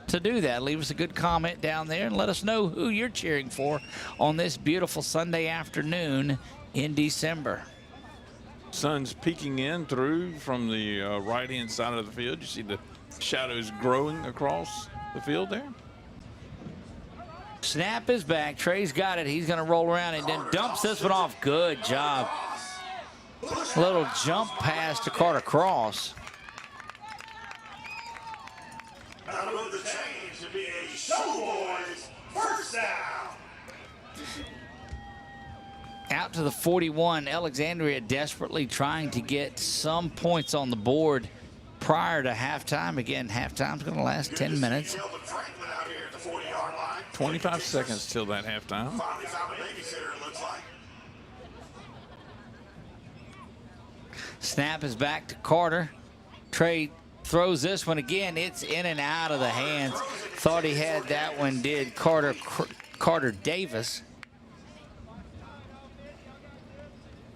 to do that. Leave us a good comment down there and let us know who you're cheering for on this beautiful Sunday afternoon in December. Sun's peeking in through from the right-hand side of the field. You see the shadows growing across the field there. Snap is back. Trey's got it. He's going to roll around and then dumps this one off. Good job. A little jump pass to Carter Cross. That'll move the change to be a Showboys first down. Out to the 41. Alexandria desperately trying to get some points on the board prior to halftime. Again, halftime's going to last 10 minutes. 25 seconds till that halftime. Finally found a babysitter, it looks like. Snap is back to Carter. Trey throws this one again. It's in and out of the hands. Thought he had that one, did Carter Davis.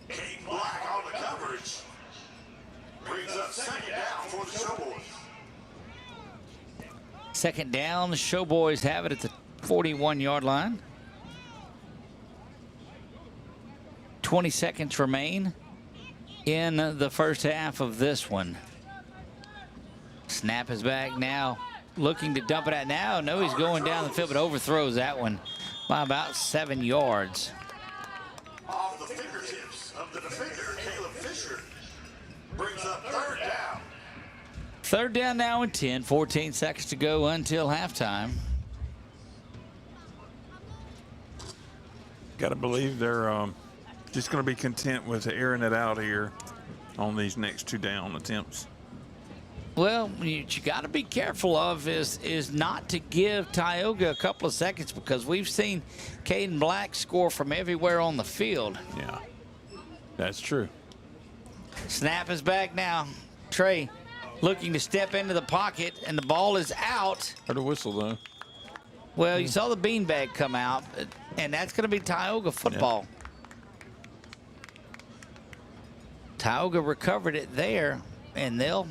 Kate Black on the coverage. Brings up second down for the Showboys. Second down, the Showboys have it at the 41-yard line. 20 seconds remain in the first half of this one. Snap is back now, looking to dump it out now. No, he's going down the field, but overthrows that one by about 7 yards. Off the fingertips of the defender, Caleb Fisher. Brings up third down. Third down now and 10, 14 seconds to go until halftime. Got to believe they're just going to be content with airing it out here on these next 2 down attempts. Well, what you got to be careful of is not to give Tioga a couple of seconds, because we've seen Caden Black score from everywhere on the field. Yeah, that's true. Snap is back now. Trey looking to step into the pocket, and the ball is out. Heard a whistle, though. Well, you saw the beanbag come out, and that's going to be Tioga football. Yeah. Tioga recovered it there, and they'll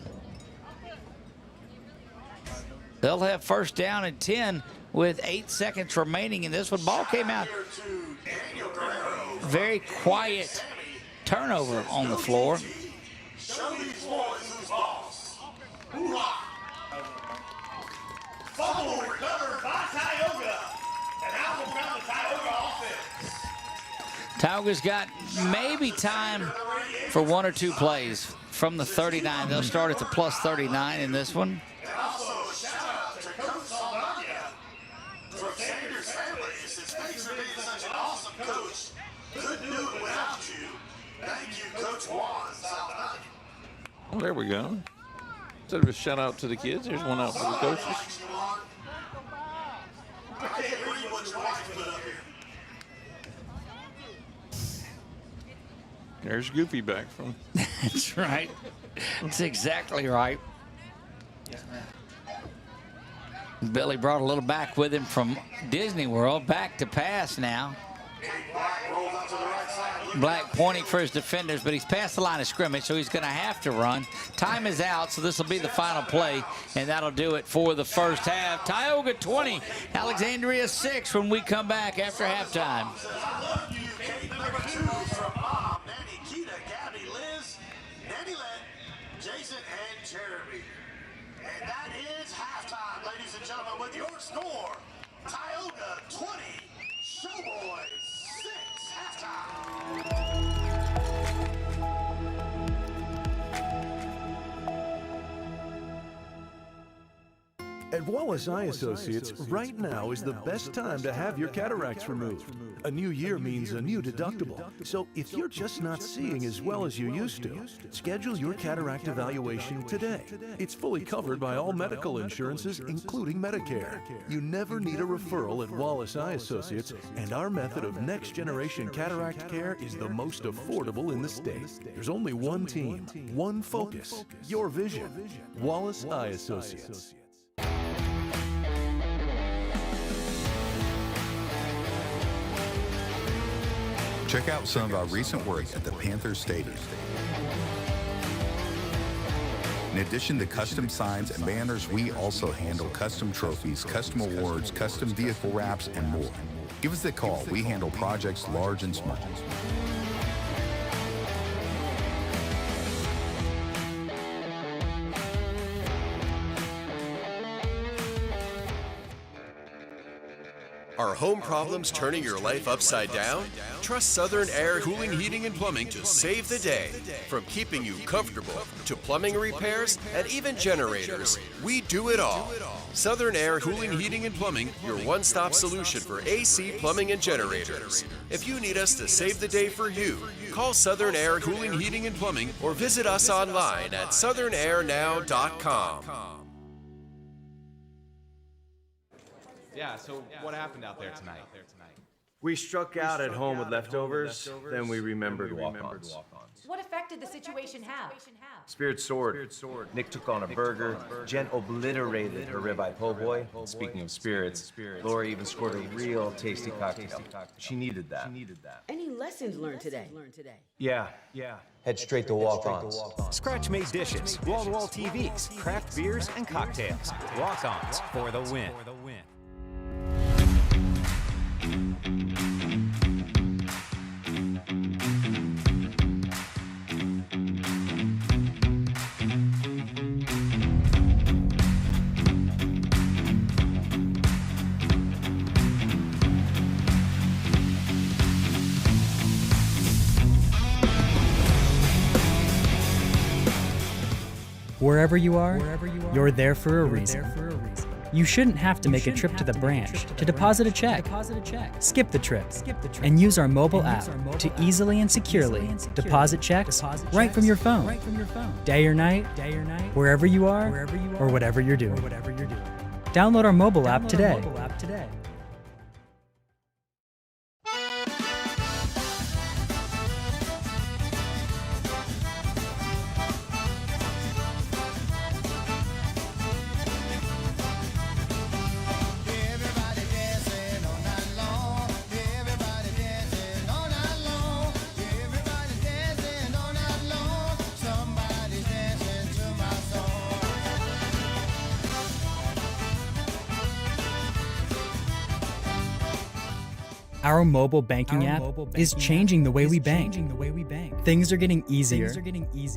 have first down and 10 with 8 seconds remaining in this one. Ball came out. Very quiet turnover on the floor. Show these boys who's boss. Fumble recovered by Tioga. And out will come the Tioga offense. Tioga's got maybe time for 1 or 2 plays from the 39. They'll start at the plus 39 in this one. And also a shout out to Coach Saldana from Sanders family. Since thanks for being such an awesome coach. Couldn't do it without you. Thank you, Coach Juan Saldana. Well, there we go. Instead of a shout out to the kids, there's one out for the coaches. I can't read what your wife put up here. There's Goofy back from. That's right. That's exactly right. Billy brought a little back with him from Disney World. Back to pass now. Black pointing for his defenders, but he's past the line of scrimmage, so he's going to have to run. Time is out, so this will be the final play, and that'll do it for the first half. Tioga 20, Alexandria 6 when we come back after halftime. Number 2 from Mom, Nanny, Keita, Gabby, Liz, Nanny Len, Jason, and Jeremy. And that is halftime, ladies and gentlemen, with your score. Tioga 20, Showboys 6, halftime. At Wallace Eye Associates, right now is the best time to have your cataracts removed. A new year means a new deductible. So if you're just not seeing as well as you used to, schedule your cataract evaluation today. It's fully covered by all medical insurances, including Medicare. You never need a referral at Wallace Eye Associates, and our method of next-generation cataract care is the most affordable in the state. There's only one team, one focus, your vision. Wallace Eye Associates. Check out some of our recent work at the Panthers Stadium. In addition to custom signs and banners, we also handle custom trophies, custom awards, custom vehicle wraps, and more. Give us a call. We handle projects large and small. Are home problems turning your life upside down? Trust Southern Air Cooling, Heating, and Plumbing to save the day. From keeping you comfortable to plumbing repairs and even generators, we do it all. Southern Air Cooling, Heating, and Plumbing, your one-stop solution for AC, plumbing, and generators. If you need us to save the day for you, call Southern Air Cooling, Heating, and Plumbing or visit us online at southernairnow.com. Yeah, so what happened out there tonight? We struck out at home with leftovers, then we remembered walk-ons. What effect did the situation have? Spirit soared. Nick took on a burger. Jen obliterated her ribeye po' boy. Speaking of spirits, Laura even scored a real tasty cocktail. She needed that. Any lessons learned today? Yeah. Head straight to walk-ons. Scratch-made dishes, wall-to-wall TVs, craft beers, and cocktails. Walk-ons for the win. Wherever you are, you're there for a reason. You shouldn't have to make a trip to the branch to deposit a check. Skip the trip and use our mobile app to easily and securely deposit checks right from your phone. Day or night, wherever you are, or whatever you're doing. Download our mobile app today. Our mobile banking app is changing the way we bank. Things are getting easier.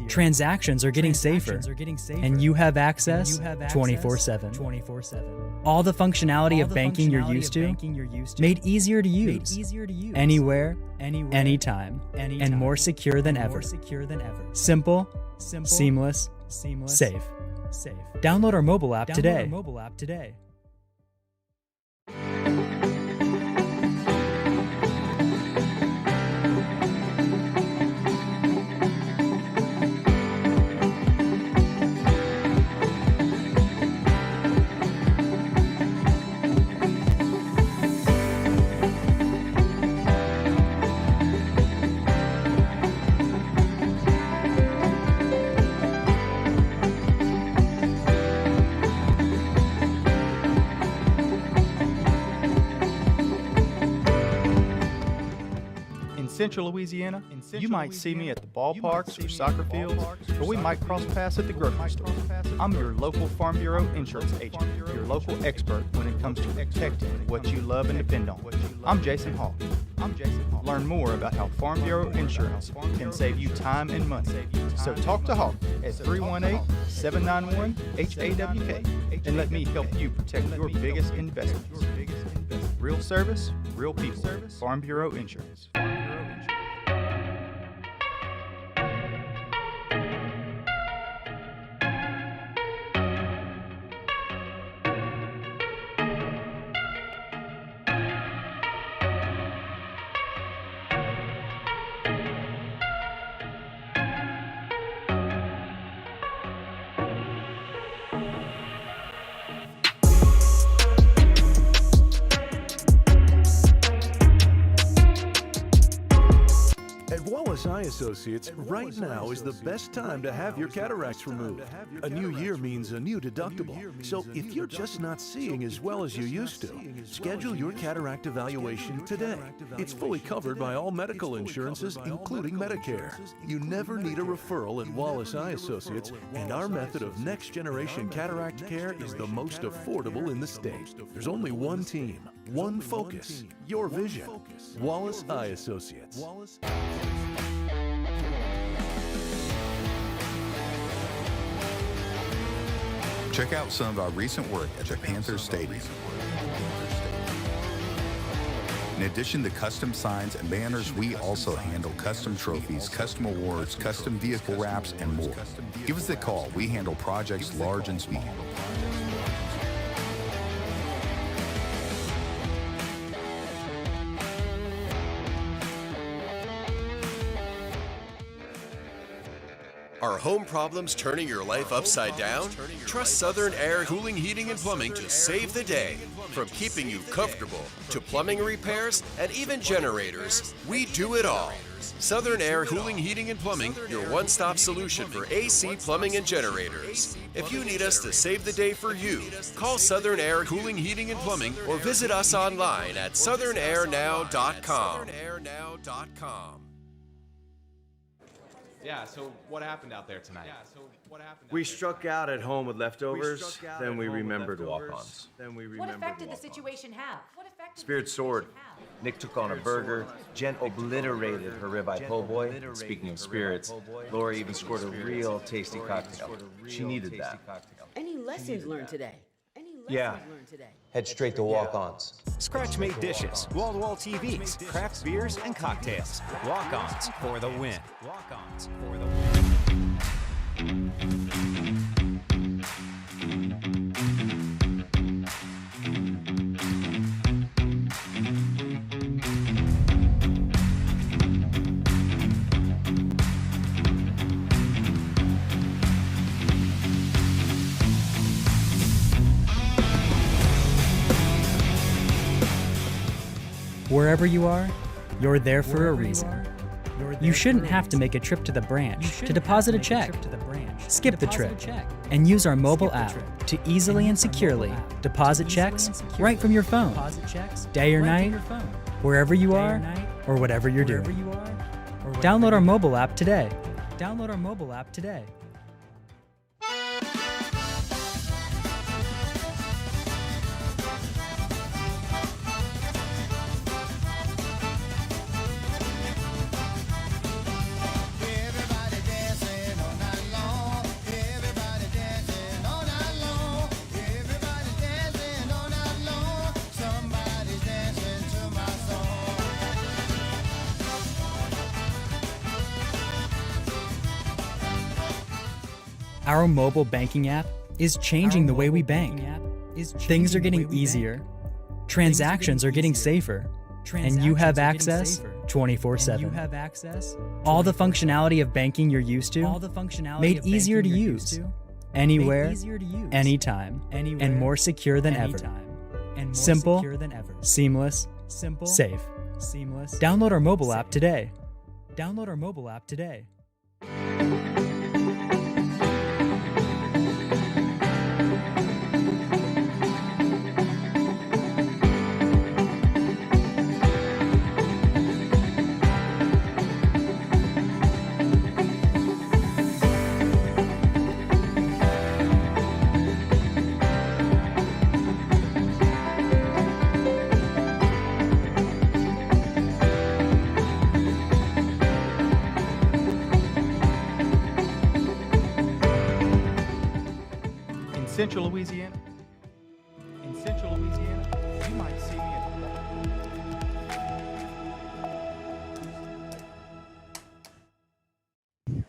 Transactions are getting safer. And you have access 24/7. All the functionality of banking you're used to, made easier to use. Anywhere, anytime, and more secure than ever. Simple, seamless, safe. Download our mobile app today. Central Louisiana, you might see me at the ballparks or soccer fields, or we might cross paths at the grocery store. I'm your local Farm Bureau insurance agent, your local expert when it comes to protecting what you love and depend on. I'm Jason Hall. Learn more about how Farm Bureau insurance can save you time and money. So talk to Hawk at 318-791-HAWK and let me help you protect your biggest investments. Real service, real people. Farm Bureau Insurance. Wallace Eye Associates, right now is the best time to have your cataracts removed. A new year means a new deductible. So if you're just not seeing as well as you used to, schedule your cataract evaluation today. It's fully covered by all medical insurances, including Medicare. You never need a referral at Wallace Eye Associates, and our method of next-generation cataract care is the most affordable in the state. There's only one team, one focus, your vision. Wallace Eye Associates. Check out some of our recent work at the Panthers Stadium. In addition to custom signs and banners, we also handle custom trophies, custom awards, custom vehicle wraps, and more. Give us a call. We handle projects large and small. Are home problems turning your life upside down? Trust Southern Air Cooling, Heating, and Plumbing to save the day. From keeping you comfortable to plumbing repairs and even generators, we do it all. Southern Air Cooling, Heating, and Plumbing, your one-stop solution for AC, plumbing, and generators. If you need us to save the day for you, call Southern Air Cooling, Heating, and Plumbing or visit us online at southernairnow.com. Yeah, so what happened out there tonight? We struck out at home with leftovers, then we remembered walk-ons. What effect did the situation have? Spirit soared. Nick took on a burger. Jen obliterated her ribeye po' boy. Speaking of spirits, Laura even scored a real tasty cocktail. She needed that. Any lessons learned today? Yeah. Head straight to walk-ons. Scratch-made dishes, wall-to-wall TVs, craft beers, and cocktails. Walk-ons for the win. Walk-ons for the win. Wherever you are, you're there for a reason. You shouldn't have to make a trip to the branch to deposit a check. Skip the trip and use our mobile app to easily and securely deposit checks right from your phone, day or night, wherever you are or whatever you're doing. Download our mobile app today. Download our mobile app today. Our mobile banking app is changing the way we bank. Things are getting easier. Transactions are getting safer. And you have access 24/7. All the functionality of banking you're used to, made easier to use. Anywhere, anytime, and more secure than ever. Simple, seamless, safe. Download our mobile app today. Download our mobile app today. Central Louisiana. In Central Louisiana, you might see me at the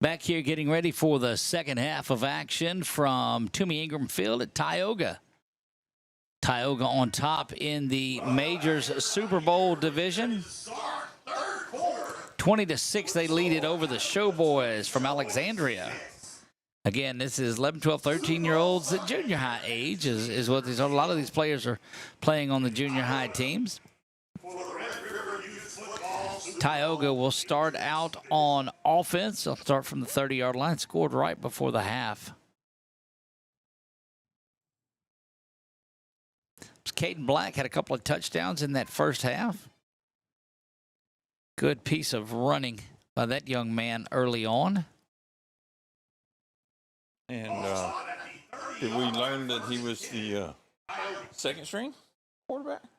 Back here getting ready for the second half of action from Toomey Ingram Field at Tioga. Tioga on top in the Majors Super Bowl division. 20-6, they lead it over the Showboys from Alexandria. Again, this is 11, 12, 13-year-olds. At junior high age is what these are. A lot of these players are playing on the junior high teams. Tioga will start out on offense. They'll start from the 30-yard line. Scored right before the half. Caden Black had a couple of touchdowns in that first half. Good piece of running by that young man early on. And did we learn that he was the second string quarterback? Is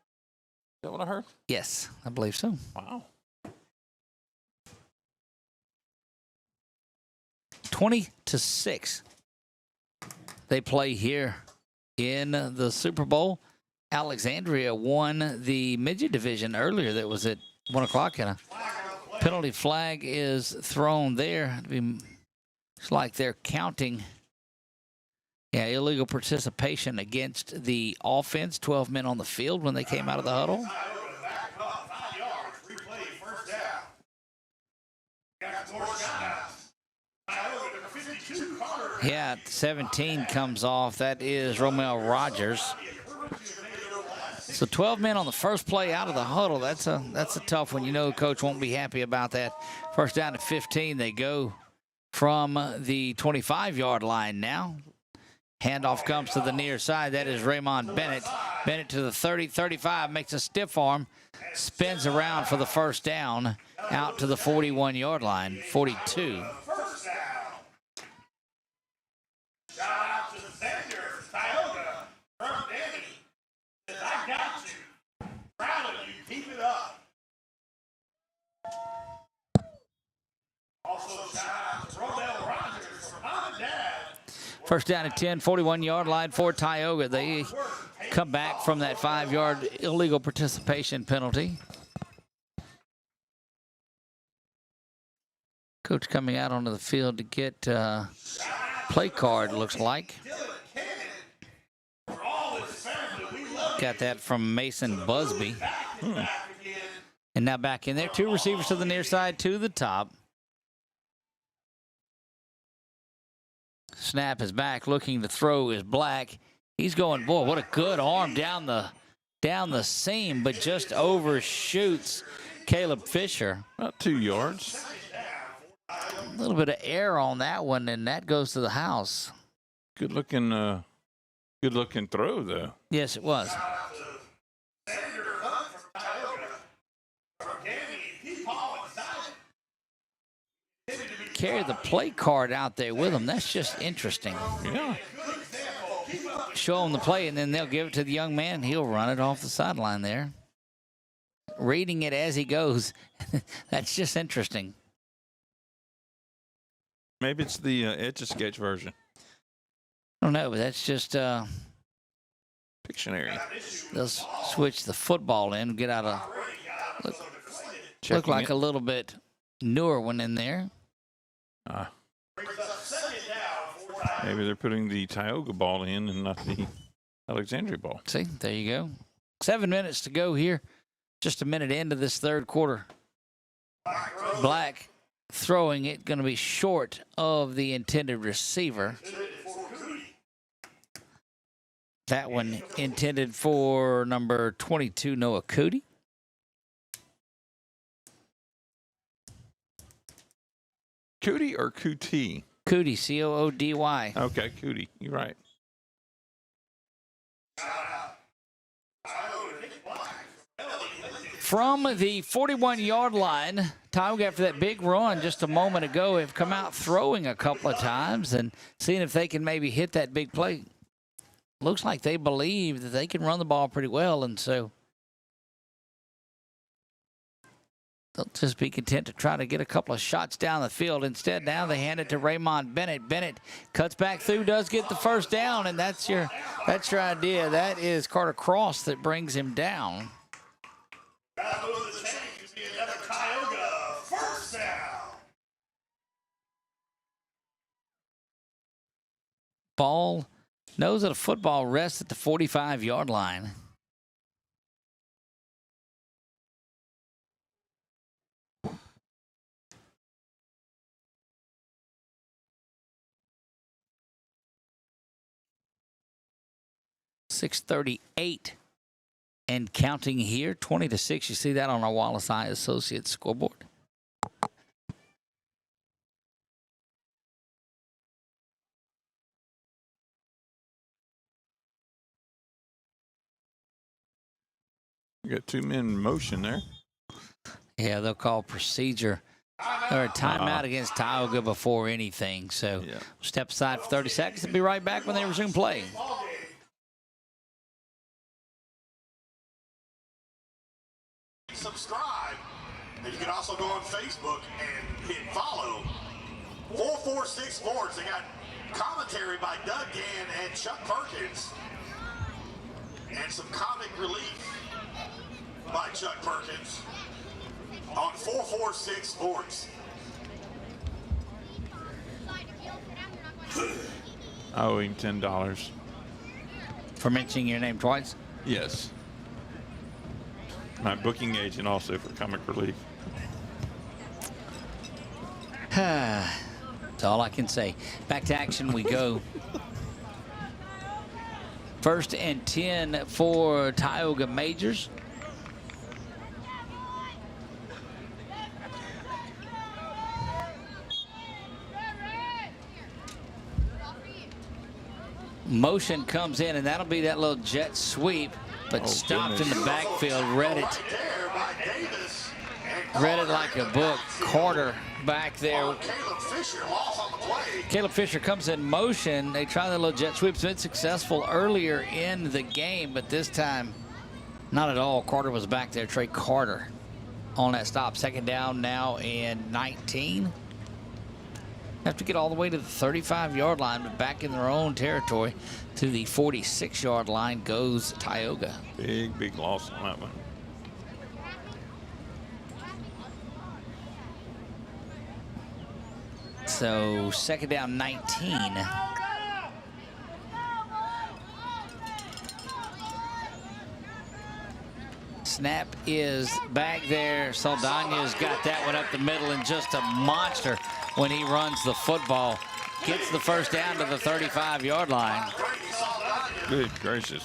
that what I heard? Yes, I believe so. Wow. 20-6. They play here in the Super Bowl. Alexandria won the midget division earlier. That was at 1 o'clock, and a penalty flag is thrown there. It's like they're counting illegal participation against the offense. 12 men on the field when they came out of the huddle. Yeah, 17 comes off. That is Romeo Rogers. So 12 men on the first play out of the huddle. That's a tough one. You know, coach won't be happy about that. First down at 15. They go from the 25-yard line now. Handoff comes to the near side. That is Raymond Bennett. Bennett to the 30, 35, makes a stiff arm, spins around for the first down, out to the 41-yard line, 42. Shout out to the Sanders, Tioga, from Danny. Says, I got you. Proud of you. Keep it up. Also, shout out to Romeo Rogers from Mom and Dad. First down at 10, 41-yard line for Tioga. They come back from that 5-yard illegal participation penalty. Coach coming out onto the field to get play card, looks like. Got that from Mason Busby. And now back in there. 2 receivers to the near side, to the top. Snap is back, looking to throw is Black. He's going, boy, what a good arm down the seam, but just overshoots Caleb Fisher. About 2 yards. A little bit of air on that one, and that goes to the house. Good looking throw, though. Yes, it was. Carry the play card out there with them. That's just interesting. Yeah. Show them the play, and then they'll give it to the young man. He'll run it off the sideline there. Reading it as he goes. That's just interesting. Maybe it's the Etch-a-Sketch version. I don't know, but that's just Pictionary. They'll switch the football in, get out a look like a little bit newer one in there. Maybe they're putting the Tioga ball in and not the Alexandria ball. See, there you go. 7 minutes to go here. Just a minute into this third quarter. Black throwing it, going to be short of the intended receiver. That one intended for number 22, Noah Cootie. Cootie or Cootie? Cootie, C-O-O-D-Y. Okay, Cootie. You're right. From the 41-yard line, Tioga, after that big run just a moment ago, have come out throwing a couple of times and seeing if they can maybe hit that big play. Looks like they believe that they can run the ball pretty well, and so they'll just be content to try to get a couple of shots down the field. Instead, now they hand it to Raymond Bennett. Bennett cuts back through, does get the first down, and that's your idea. That is Carter Cross that brings him down. Battle of the chain could be another Tioga first down. Ball knows that a football rests at the 45-yard line. .638 and counting here, 20-6. You see that on our Wallace High Associates scoreboard. You got 2 men in motion there. Yeah, they'll call procedure or a timeout against Tioga before anything. So step aside for 30 seconds and be right back when they resume play. Subscribe. And you can also go on Facebook and hit follow. 446 Sports. They got commentary by Doug Gann and Chuck Perkins. And some comic relief by Chuck Perkins on 446 Sports. I owe him $10. For mentioning your name twice? Yes. My booking agent also for comic relief. That's all I can say. Back to action we go. 1st and 10 for Tioga Majors. Motion comes in, and that'll be that little jet sweep, but stopped in the backfield. Read it like a book. Carter back there. Caleb Fisher comes in motion. They try the little jet sweep. It's been successful earlier in the game, but this time, not at all. Carter was back there. Trey Carter on that stop. 2nd down now and 19. Have to get all the way to the 35-yard line, but back in their own territory to the 46-yard line goes Tioga. Big loss on that one. So 2nd down, 19. Snap is back there. Saldana's got that one up the middle, and just a monster when he runs the football. Gets the 1st down to the 35-yard line. Good gracious.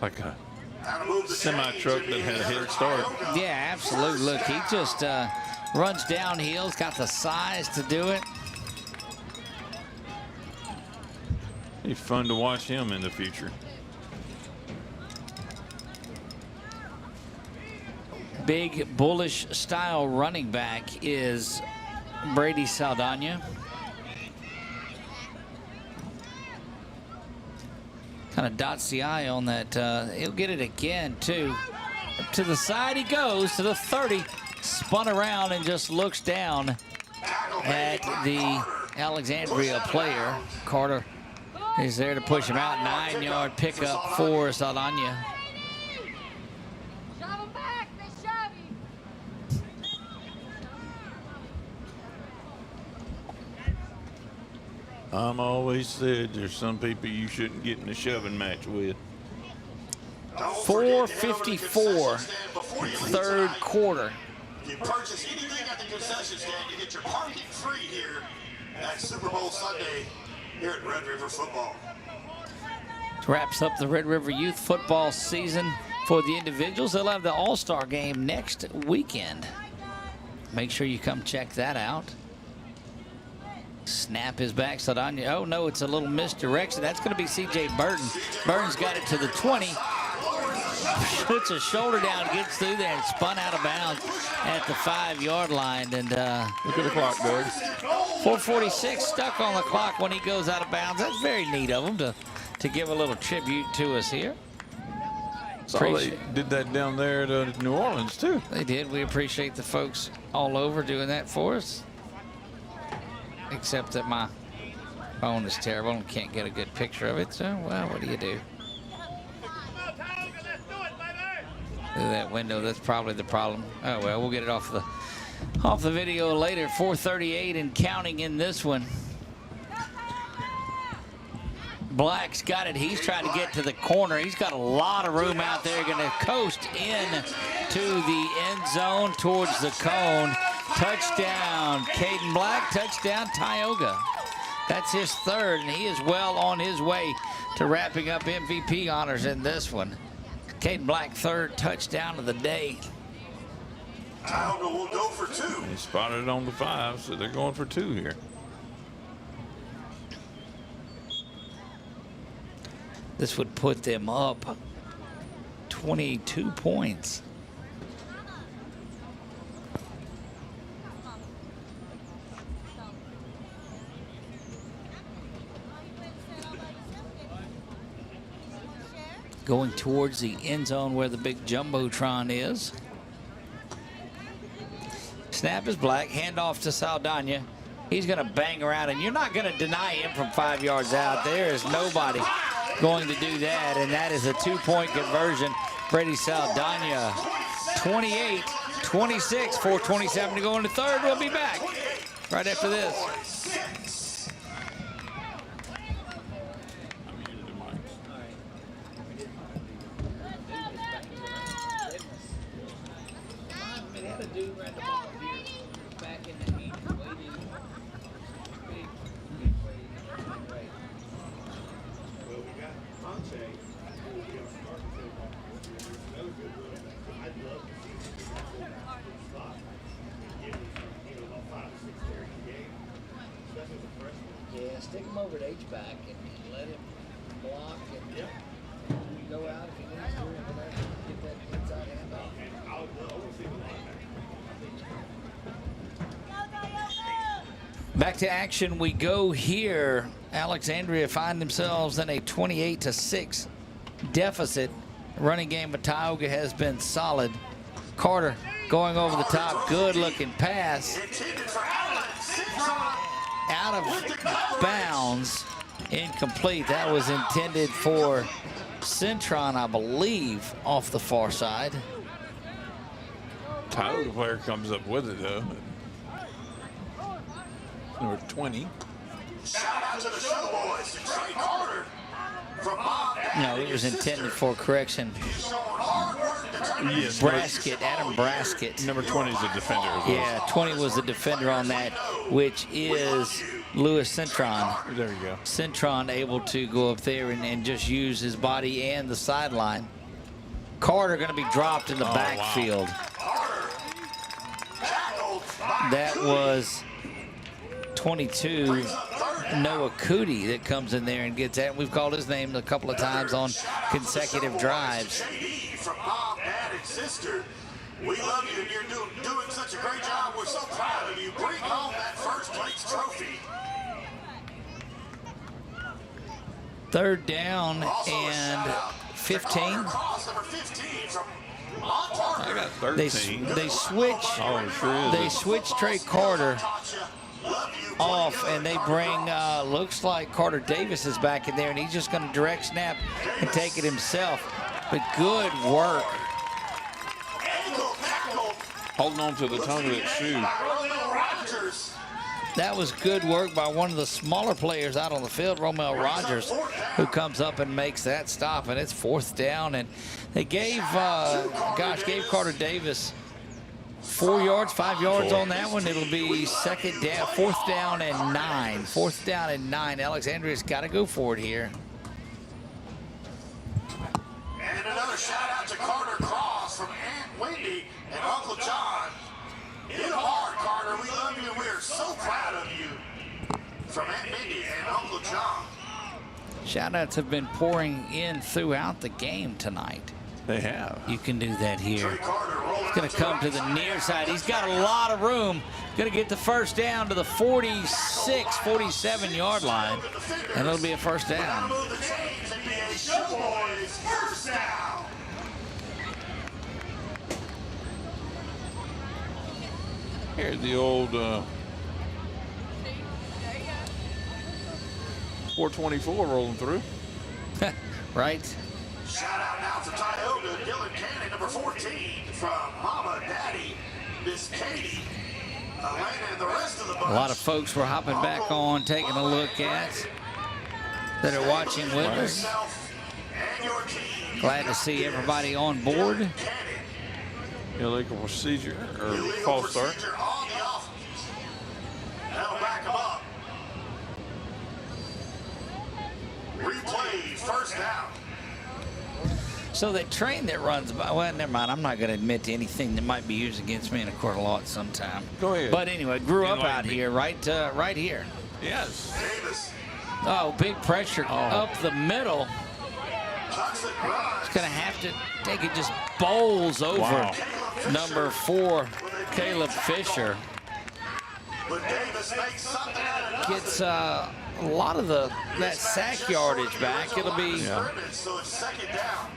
Like a semi-truck that had a head start. Yeah, absolutely. Look, he just runs downhill. He's got the size to do it. Be fun to watch him in the future. Big bullish style running back is Brady Saldana. Kind of dots the I on that. He'll get it again, too. To the side he goes, to the 30. Spun around and just looks down at the Alexandria player. Carter is there to push him out. 9-yard pickup for Saldana. I'm always said there's some people you shouldn't get in a shoving match with. 4:54, 3rd quarter. If you purchase anything at the concession stand, you get your parking free here at Super Bowl Sunday here at Red River Football. Wraps up the Red River Youth football season for the individuals. They'll have the All-Star game next weekend. Make sure you come check that out. Snap is back. Saldana. Oh, no, it's a little misdirection. That's going to be C.J. Burton. Burton's got it to the 20. Puts a shoulder down, gets through there, and spun out of bounds at the 5-yard line. And look at the clock, Doug. 4:46 stuck on the clock when he goes out of bounds. That's very neat of him to give a little tribute to us here. So they did that down there to New Orleans, too. They did. We appreciate the folks all over doing that for us. Except that my phone is terrible and can't get a good picture of it. So, well, what do you do? Through that window, that's probably the problem. Oh, well, we'll get it off the video later. 4:38 and counting in this one. Black's got it. He's trying to get to the corner. He's got a lot of room out there. Going to coast in to the end zone towards the cone. Touchdown, Caden Black. Touchdown, Tioga. That's his third, and he is well on his way to wrapping up MVP honors in this one. Caden Black, third touchdown of the day. Tioga will go for 2. They spotted it on the 5, so they're going for 2 here. This would put them up 22 points. Going towards the end zone where the big Jumbotron is. Snap is Black, handoff to Saldana. He's gonna bang around, and you're not gonna deny him from 5 yards out. There is nobody going to do that, and that is a 2-point conversion. Brady Saldana, 28-26, 4:27 to go in the third. We'll be back right after this. Yeah, stick him over at H-back and let him block and go out if he needs to and whatever. Get that inside handoff. Back to action we go here. Alexandria find themselves in a 28-6 deficit. Running game of Tioga has been solid. Carter going over the top, good looking pass. Out of bounds, incomplete. That was intended for Centron, I believe, off the far side. Tioga player comes up with it though. Number 20. Shout out to the show boys. Trey Carter from Mom. No, it was intended for correction. Yes, Braskett, Adam Braskett. Number 20 is the defender. Yeah, 20 was the defender on that, which is Lewis Centron. There you go. Centron able to go up there and just use his body and the sideline. Carter going to be dropped in the backfield. That was 22, Noah Cootie, that comes in there and gets that. We've called his name a couple of times on consecutive drives. From Mom, Dad, and Sister. We love you, and you're doing such a great job. We're so proud of you. Bring home that first place trophy. Third down and 15. I got 13. They switch Trey Carter off, and they bring looks like Carter Davis is back in there, and he's just going to direct snap and take it himself. But good work. Holding on to the tongue of that shoe. That was good work by one of the smaller players out on the field, Romel Rogers, who comes up and makes that stop, and it's 4th down. And they gave Carter Davis 4 yards, 5 yards on that one. It'll be 4th down and 9. 4th down and 9. Alexandria's got to go for it here. And another shout out to Carter Cross from Aunt Wendy and Uncle John. Hit hard, Carter. We love you, and we're so proud of you. From Aunt Wendy and Uncle John. Shout-outs have been pouring in throughout the game tonight. They have. You can do that here. He's going to come to the near side. He's got a lot of room. Going to get the first down to the 46, 47-yard line, and it'll be a first down. Here's the old 424 rolling through. Right. Shout out now to Tioga, Dylan Cannon, number 14, from Mama, Daddy, Miss Katie, Elena, and the rest of the bunch. A lot of folks were hopping back on, taking a look at, that are watching with us. Glad to see everybody on board. Illegal procedure or false start. That'll back him up. play, first down. So that train that runs by, well, never mind. I'm not going to admit to anything that might be used against me in a court of law at some time. Go ahead. But anyway, grew up out here, right here. Yes. Davis. Oh, big pressure up the middle. Tucks it, runs. It's going to have to take it, just bowls over number 4, Caleb Fisher. But Davis makes something out of Gets a lot of that sack yardage back. It'll be So it's second down.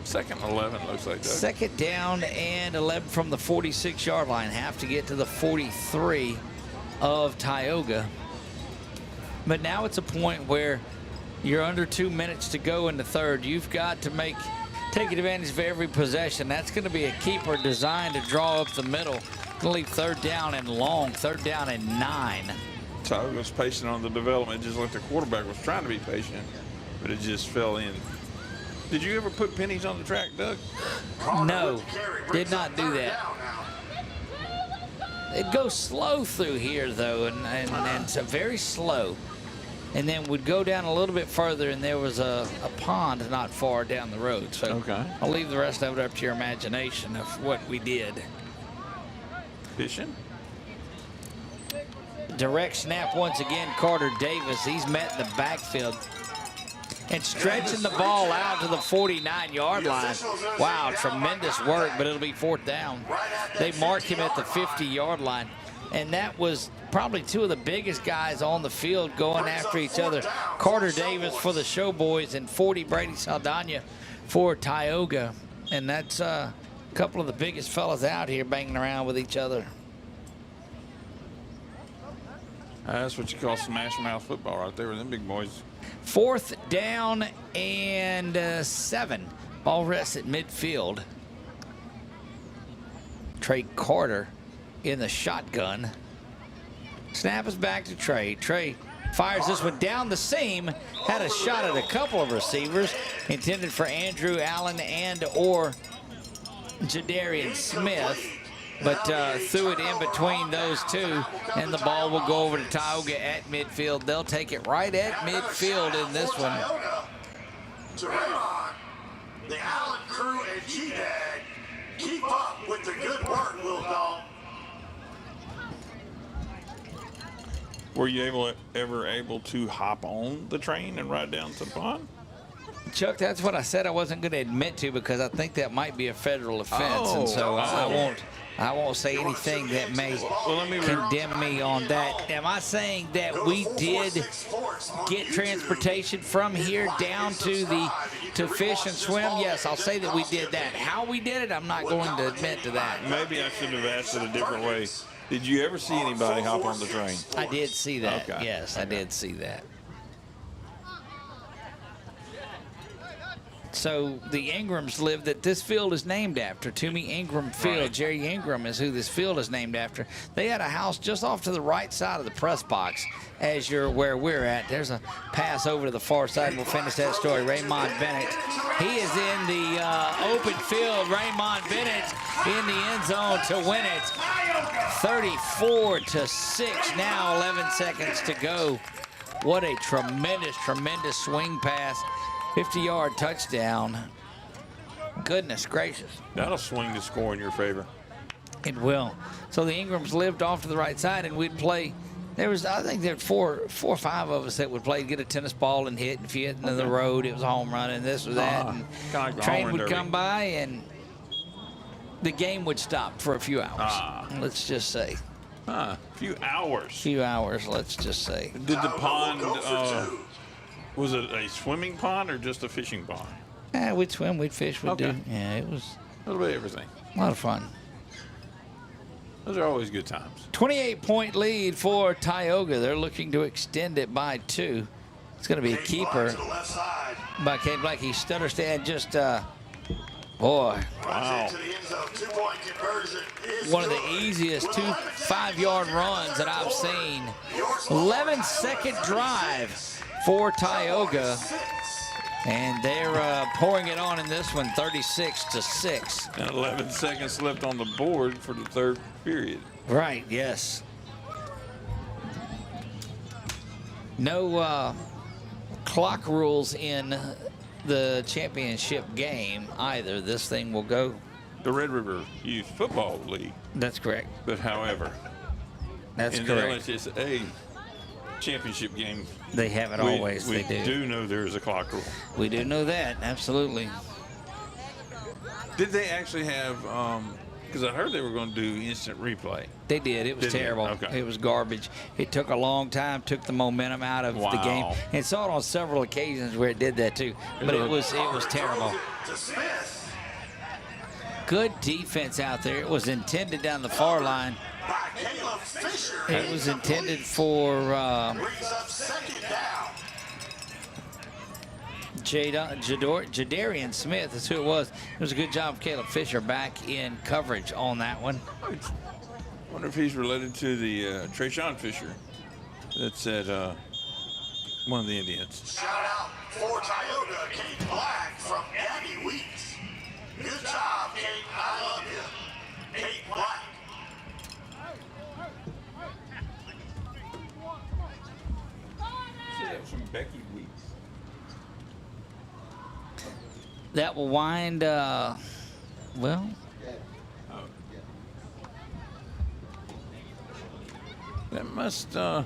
Second 11, looks like that. second down and 11 from the 46-yard line. Have to get to the 43 of Tioga. But now it's a point where you're under 2 minutes to go in the third. You've got to take advantage of every possession. That's going to be a keeper designed to draw up the middle. Going to leave third down and long, third down and 9. Tioga was patient on the development, just like the quarterback was trying to be patient, but it just fell in. Did you ever put pennies on the track, Doug? No, did not do that. It goes slow through here, though, and it's very slow. And then would go down a little bit further, and there was a pond not far down the road. So I'll leave the rest of it up to your imagination of what we did. Fishing? Direct snap once again, Carter Davis. He's met in the backfield. And stretching the ball out to the 49-yard line. Wow, tremendous work, but it'll be fourth down. They marked him at the 50-yard line. And that was probably two of the biggest guys on the field going after each other. Carter Davis for the Showboys and 40 Brady Saldana for Tioga. And that's a couple of the biggest fellas out here banging around with each other. That's what you call smash mouth football right there with them big boys. Fourth down and 7. Ball rests at midfield. Trey Carter in the shotgun. Snap is back to Trey. Trey fires this one down the seam. Had a shot at a couple of receivers. Intended for Andrew Allen and or Jadarian Smith. But threw it in between those two, and the ball will go over to Tioga at midfield. They'll take it right at midfield in this one. To Raymond, the Allen crew and G-Dad, keep up with the good work, little dog. Were you ever able to hop on the train and ride down to the pond? Chuck, that's what I said I wasn't going to admit to because I think that might be a federal offense, and so I won't say anything that may condemn me on that. Am I saying that we did get transportation from here down to fish and swim? Yes, I'll say that we did that. How we did it, I'm not going to admit to that. Maybe I should have asked it a different way. Did you ever see anybody hop on the train? I did see that. Okay. Yes, I did see that. So the Ingrams live that this field is named after. Toomey Ingram Field. Right. Jerry Ingram is who this field is named after. They had a house just off to the right side of the press box as you're where we're at. There's a pass over to the far side. We'll finish that story. Raymond Bennett. He is in the open field. Raymond Bennett in the end zone to win it. 34-6 now, 11 seconds to go. What a tremendous, tremendous swing pass. 50-yard touchdown. Goodness gracious. That'll swing the score in your favor. It will. So the Ingrams lived off to the right side, and we'd play. There was, I think there were four or five of us that would play, get a tennis ball and hit. And if you hit into the road, it was a home run and this or that. And like train would come by, and the game would stop for a few hours. Let's just say. A few hours. Few hours, let's just say. Did the pond... was it a swimming pond or just a fishing pond? Yeah, we'd swim, we'd fish, we'd do. Yeah, it was a little bit of everything. A lot of fun. Those are always good times. 28-point lead for Tioga. They're looking to extend it by 2. It's going to be a keeper by Cade Black. He stutter stand just, boy. Wow. One of the easiest 2 5-yard runs that I've seen. 11-second drive for Tioga, and they're pouring it on in this one, 36-6. And 11 seconds left on the board for the third period. Right, yes. No clock rules in the championship game either. This thing will go. The Red River Youth Football League. That's correct. But however, that's in correct. the LHSA championship game, they have it always. We they do know there is a clock rule. We do know that, absolutely. Did they actually have? Because I heard they were going to do instant replay. They did. It was terrible. Okay. It was garbage. It took a long time, took the momentum out of the game. And saw it on several occasions where it did that too. But it was terrible. Good defense out there. It was intended down the far line. It was intended for Jadarian Smith. That's who it was. It was a good job of Caleb Fisher back in coverage on that one. I wonder if he's related to the Trayshawn Fisher that's at one of the Indians. Shout out for Tioga, Kate Black from Abby Weeks. Good job, Kate. I love you. Kate Black. That was from Becky Weeks. That will wind, well. That must, nope,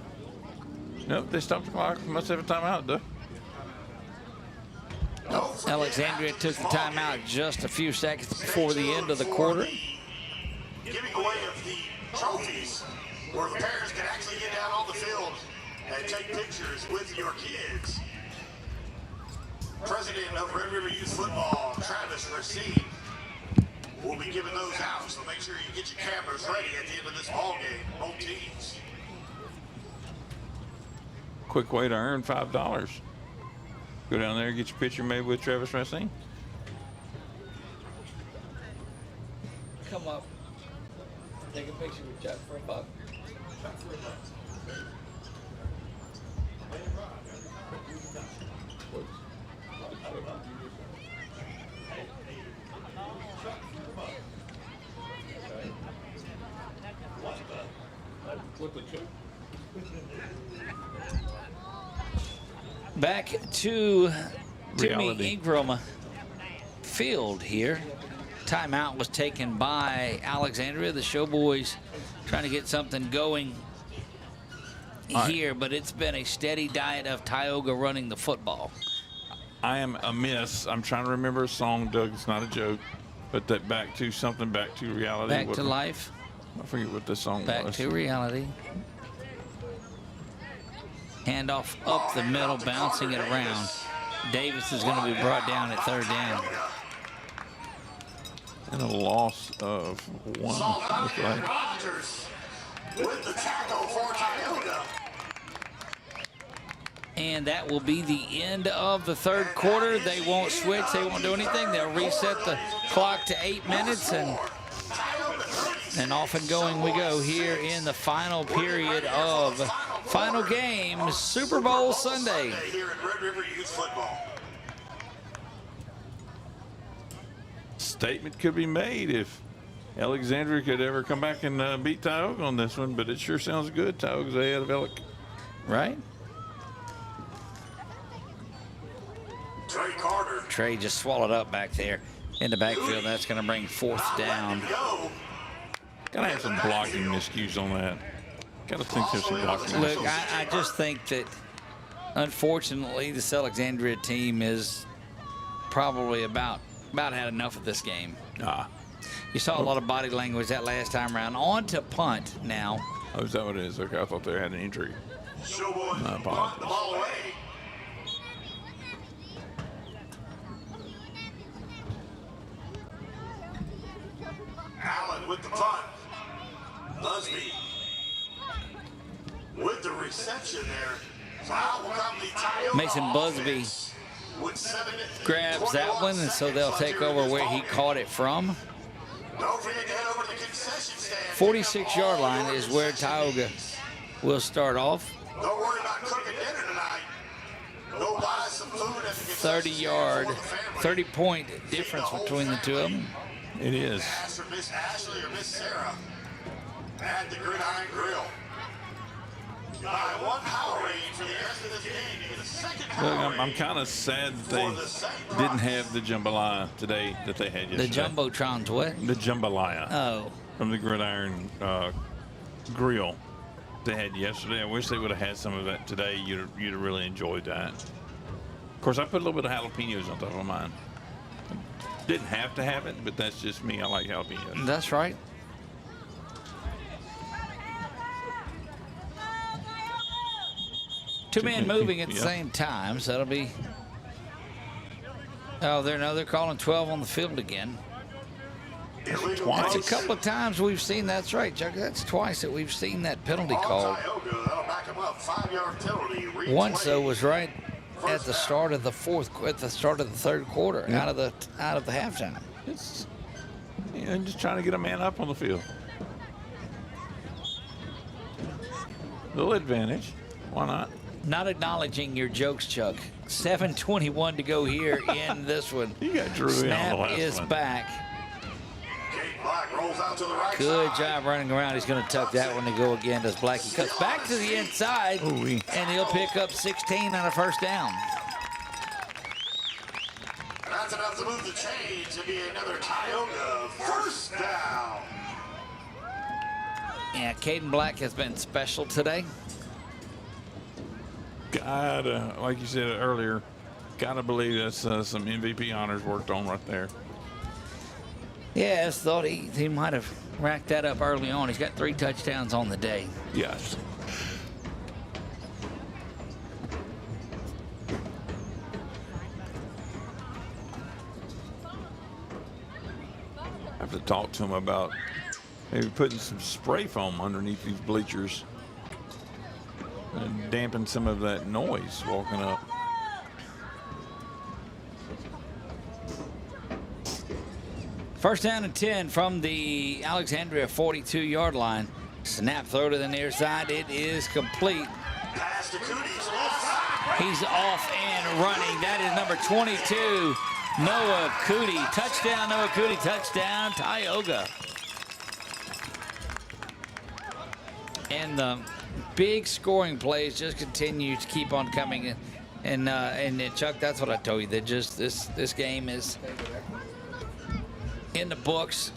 they stopped the clock. Must have a timeout, though. Alexandria took the timeout just a few seconds before the end of the quarter. Giving away of the trophies where the parents can actually get down on the field and take pictures with your kids. President of Red River Youth Football, Travis Racine, will be giving those out, so make sure you get your cameras ready at the end of this ball game, both teams. Quick way to earn $5. Go down there, get your picture made with Travis Racine. Come up. Take a picture with Chuck for $1. Back to Timmy Ingram Field here. Timeout was taken by Alexandria. The Showboys trying to get something going here, but it's been a steady diet of Tioga running the football. I am amiss. I'm trying to remember a song, Doug. It's not a joke, but that back to something, back to reality. Back to life. I forget what the song was. Back to reality. Handoff up the middle, bouncing it around. Davis is going to be brought down at third down. And a loss of one. Rogers with the tackle for Tioga. And that will be the end of the third quarter. They won't switch. They won't do anything. They'll reset the clock to 8 minutes, and off and going we go here in the final period of final game, Super Bowl Sunday. Here at Red River Youth Football. Statement could be made if Alexandria could ever come back and beat Tioga on this one, but it sure sounds good. Tioga's ahead of Elk. Right? Trey Carter. Trey just swallowed up back there in the backfield. That's going to bring fourth down. Gotta have some blocking miscues on that. Gotta think there's some blocking Look, miscues. I just think that, unfortunately, this Alexandria team is probably about had enough of this game. You saw a lot of body language that last time around. On to punt now. Oh, is that what it is? Okay, I thought they had an injury. Showboys My punt the apologies. ball away. Allen with the punt. Busby with the reception there. So out will come the Tioga Mason Busby with 7 grabs that one, and so they'll take over where he caught it from. Don't forget to head over to the concession stand. 46-yard line is where Tioga will start off. Don't worry about cooking dinner tonight. Go buy some food at the concession 30-yard, 30-point difference between the two of them. It is. Ask for Miss Ashley or Miss Sarah at the Gridiron Grill. Buy one Powerade for the rest of I'm kind of sad that they didn't have the jambalaya today that they had yesterday. The Jumbotron's what? The jambalaya. Oh. From the Gridiron Grill they had yesterday. I wish they would have had some of that today. You'd have really enjoyed that. Of course, I put a little bit of jalapenos on top of mine. Didn't have to have it, but that's just me. I like jalapenos. That's right. Two men moving at the same time, so that'll be. Oh, they're calling 12 on the field again. Twice. That's a couple of times we've seen. That's right, Chuck. That's twice that we've seen that penalty called. Once though was right at the start of the third quarter, out of the halftime. It's just trying to get a man up on the field. Little advantage. Why not? Not acknowledging your jokes, Chuck. 7:21 to go here in this one. You got Drew Snap on the last is one. Back. Black rolls out to the right Good side. job running around. He's going to tuck that one to go again. Does Blackie. Cuts back to the inside, and he'll pick up 16 on a first down. And that's enough to move the chains to be another Tioga first down. Yeah, Caden Black has been special today. Like you said earlier, gotta believe that's some MVP honors worked on right there. Yes, thought he might have racked that up early on. He's got 3 touchdowns on the day. Yes. I have to talk to him about maybe putting some spray foam underneath these bleachers and dampen some of that noise walking up. First down and 10 from the Alexandria 42-yard line. Snap throw to the near side. It is complete. Pass to Cootie's left side. He's off and running. That is number 22, Noah Cootie. Touchdown, Noah Cootie. Touchdown, Tioga. And the big scoring plays just continue to keep on coming. And Chuck, that's what I told you. That just this game is in the books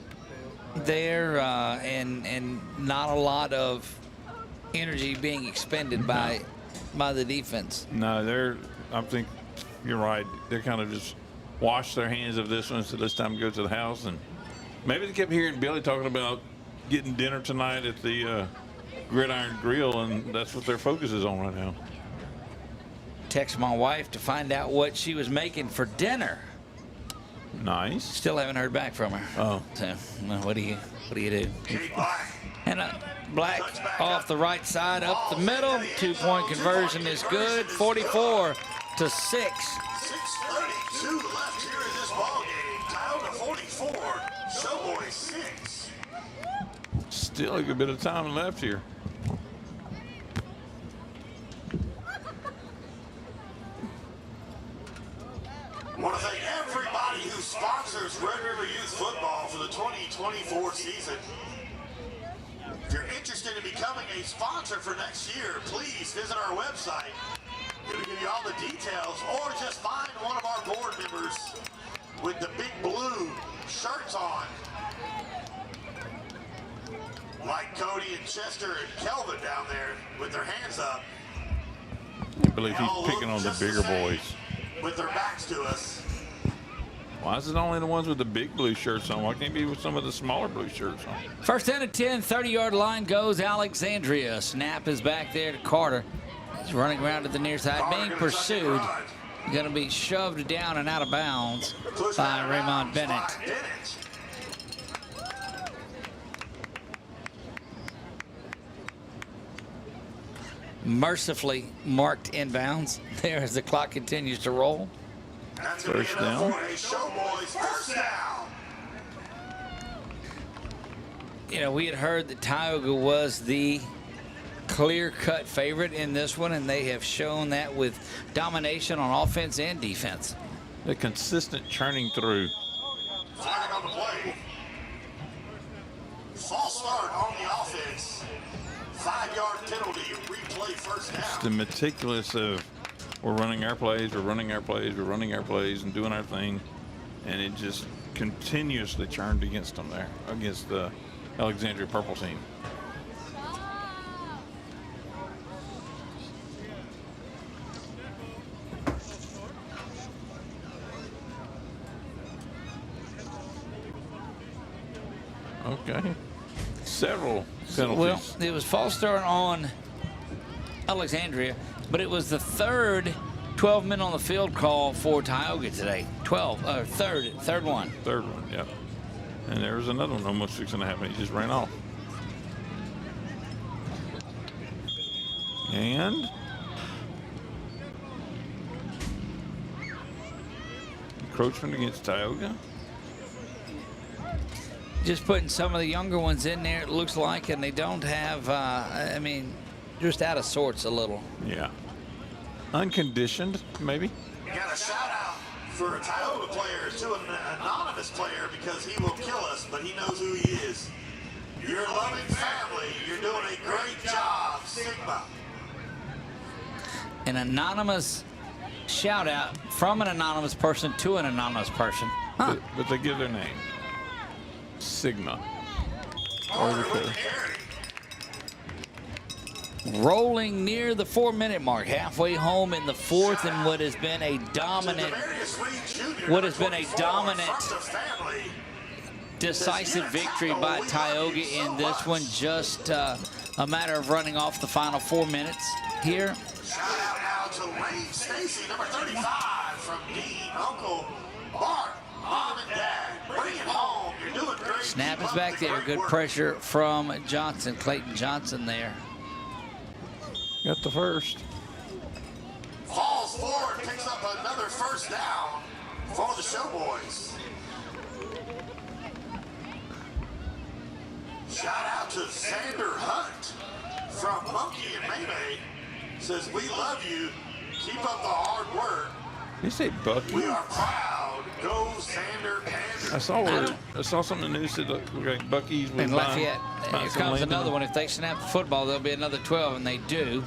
there, and not a lot of energy being expended by the defense. No, I think you're right. They're kind of just washed their hands of this one, so this time go to the house. And maybe they kept hearing Billy talking about getting dinner tonight at the Gridiron Grill, and that's what their focus is on right now. Text my wife to find out what she was making for dinner. Nice. Still haven't heard back from her. Oh. So, well, what do you do? And Black off the right side, up the middle. 2-point conversion is good. 44 to 6. 6:32 left here in this ballgame. Tioga 44, Showboy 6. Still a good bit of time left here. I want to thank everybody who sponsors Red River Youth Football for the 2024 season. If you're interested in becoming a sponsor for next year, please visit our website. It'll give you all the details, or just find one of our board members with the big blue shirts on. Like Cody and Chester and Kelvin down there with their hands up. I believe he's picking on the bigger boys. With their backs to us. Why is it only the ones with the big blue shirts on? Why can't it be with some of the smaller blue shirts on? First down and 10, 30-yard line goes Alexandria. Snap is back there to Carter. He's running around to the near side, being pursued. Going to be shoved down and out of bounds by Raymond Bennett. Mercifully marked inbounds there as the clock continues to roll. First down. First down. You know, we had heard that Tioga was the clear-cut favorite in this one, and they have shown that with domination on offense and defense. The consistent churning through. Flagging on the play. False start on the offense. 5-yard penalty. Replay first down. It's the meticulous of we're running our plays, we're running our plays, we're running our plays, and doing our thing, and it just continuously churned against them there, against the Alexandria purple team. Okay. Several penalties. Well, it was false start on Alexandria, but it was the third 12 men on the field call for Tioga today. Third one. Third one, yeah. And there was another one almost 6.5, and he just ran off. And encroachment against Tioga. Just putting some of the younger ones in there, it looks like, and they don't have, just out of sorts a little. Yeah. Unconditioned, maybe. Got a shout out for a Tioga player to an anonymous player because he will kill us, but he knows who he is. You're a loving family. You're doing a great job, Sigma. An anonymous shout out from an anonymous person to an anonymous person. Huh. But they give their name. Sigma. Rolling near the 4-minute mark, halfway home in the fourth, and what has been a dominant, decisive victory by Tioga in this one. Just a matter of running off the final 4 minutes here. Shout out now to Lane Stacy, number 35, from Dean, Uncle Bart, Mom and Dad. Bring it home. You're doing great. Snap is back there. Good pressure from Johnson, Clayton Johnson there. Got the first. Falls forward, picks up another first down for the Showboys. Shout out to Sander Hunt from Monkey and Maymay. Says, we love you. Keep up the hard work. Did you say Bucky? We are proud. Go Sander Pander. I saw something in the news that looked like Bucky's was And Lafayette. Here comes another one. If they snap the football, there'll be another 12, and they do.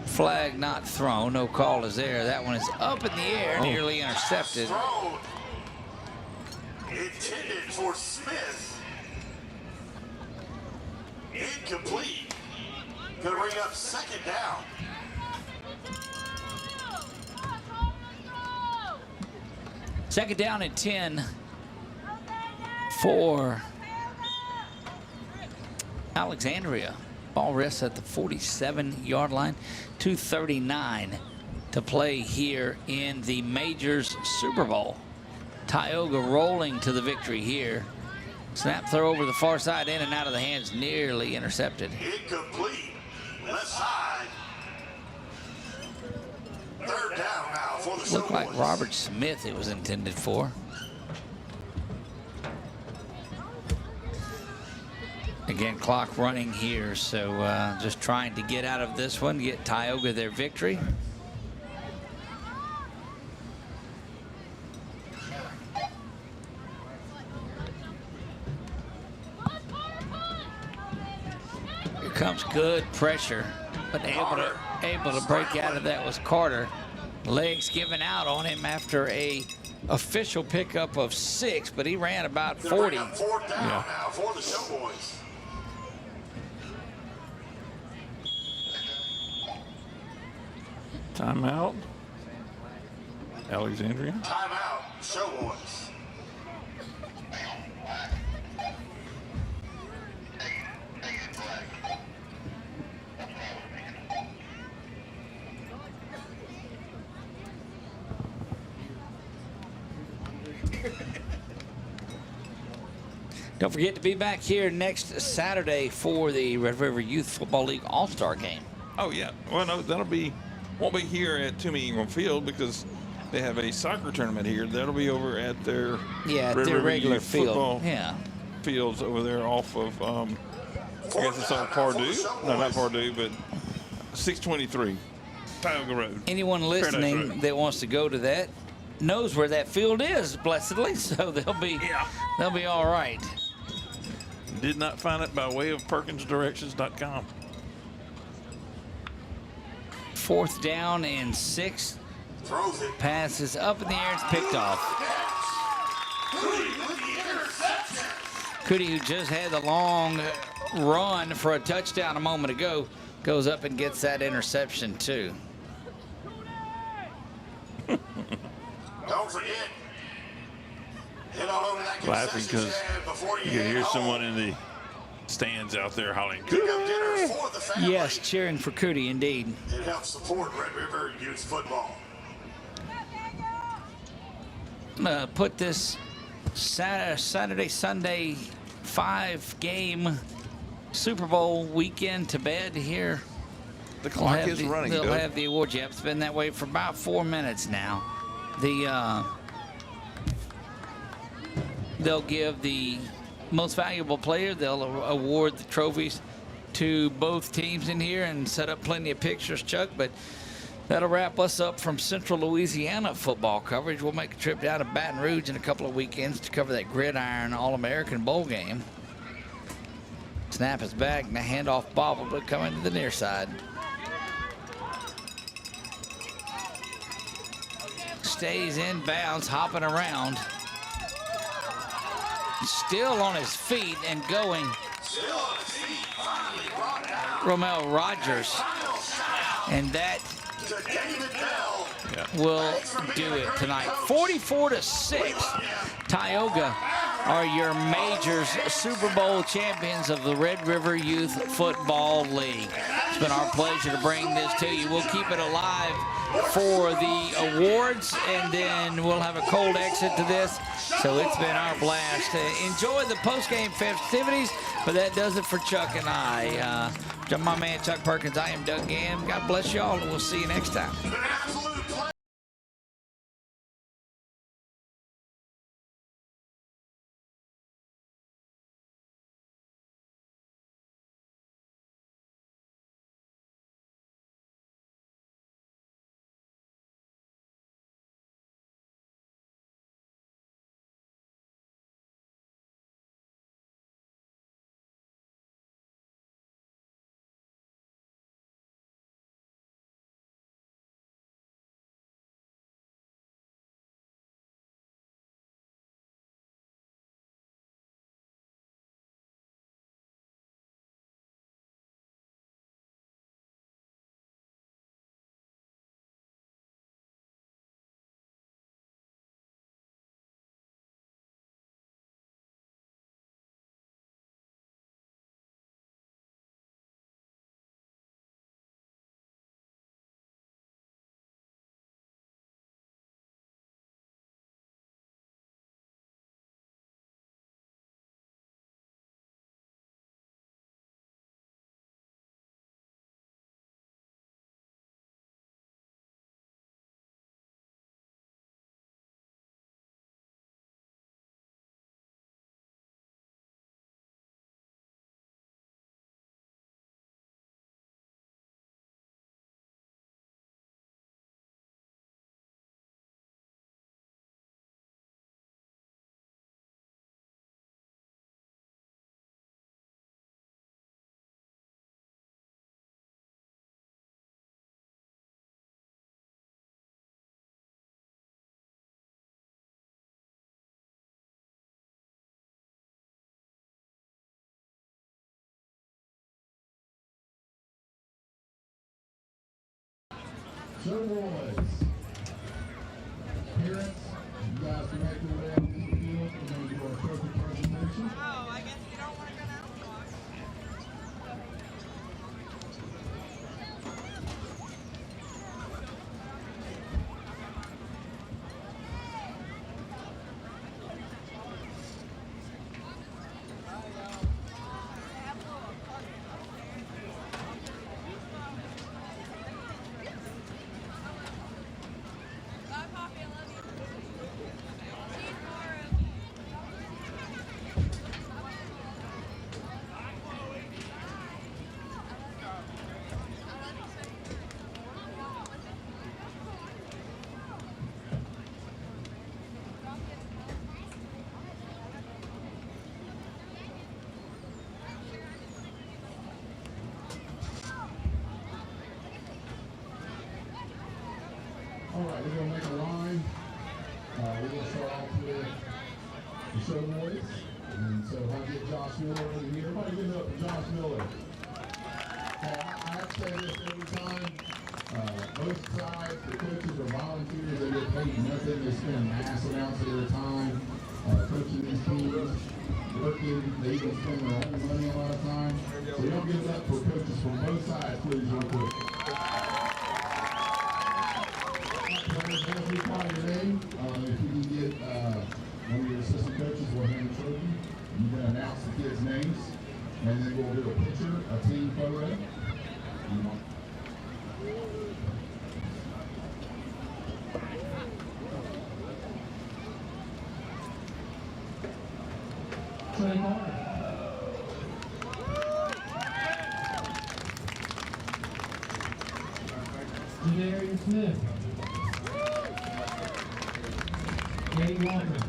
Flag not thrown. No call is there. That one is up in the air, nearly intercepted. Thrown. Intended for Smith. Incomplete. Gonna bring up second down. Second down and 10 for Alexandria. Ball rests at the 47-yard line. 2:39 to play here in the Majors Super Bowl. Tioga rolling to the victory here. Snap throw over the far side, in and out of the hands, nearly intercepted. Incomplete. Left side. Third down now for the Looked like Showboys. Robert Smith it was intended for. Again, clock running here, so just trying to get out of this one, get Tioga their victory. Here comes good pressure, but able to break out of that was Carter. Legs giving out on him after a official pickup of 6, but he ran about 40. Fourth down now for the Showboys. Timeout. Alexandria. Timeout. Showboys. Don't forget to be back here next Saturday for the Red River Youth Football League All-Star Game. Oh yeah. Well, no, won't be here at Toomey Ingram Field because they have a soccer tournament here. That'll be over at their their regular Youth field. Football Yeah. fields over there off of I guess it's on Pardue. No, not Pardue, but 623 Tioga Road. Anyone listening that wants to go to that knows where that field is, blessedly, so they'll be all right. Did not find it by way of PerkinsDirections.com. 4th down and 6. Passes up in the air. It's picked off. Cootie, who just had the long run for a touchdown a moment ago, goes up and gets that interception too. Don't forget. Laughing because you can hear someone in the stands out there hollering. Yes, cheering for Cootie, indeed. It helps support Red River Youth Football. I'm going to put this Saturday, Sunday 5-game Super Bowl weekend to bed here. The clock is running. They'll have the awards. Yep, it's been that way for about 4 minutes now. They'll give the most valuable player. They'll award the trophies to both teams in here and set up plenty of pictures, Chuck. But that'll wrap us up from Central Louisiana football coverage. We'll make a trip down to Baton Rouge in a couple of weekends to cover that Gridiron All-American Bowl game. Snap is back, and the handoff bobble coming to the near side. Stays in bounds, hopping around. Still on his feet and going. Romel Rogers. And that will do it tonight. 44-6. Tioga are your majors Super Bowl champions of the Red River Youth Football League. It's been our pleasure to bring this to you. We'll keep it alive for the awards, and then we'll have a cold exit to this. So it's been our blast. Enjoy the post-game festivities, but that does it for Chuck and I. My man Chuck Perkins, I am Doug Gann. God bless y'all, and we'll see you next time. So boys, parents, you guys can make your way out to the field and do our trophy presentation. Oh, I guess you don't want to go down the block. All right, we're going to make a line. We're going to start off with the show boys. And so if I get Josh Miller over here, everybody give it up for Josh Miller. I have to say this every time. Both sides, the coaches are volunteers. They get paid nothing. They spend mass amounts of their time coaching these teams, working. They even spend their own money a lot of time. So y'all give it up for coaches from both sides, please, real quick. As we call your name, if you can get one of your assistant coaches, we'll hand the trophy. You can announce the kids' names, and then we'll do a picture, a team photo. Trey Carter. Javarian Smith. Nate Walker.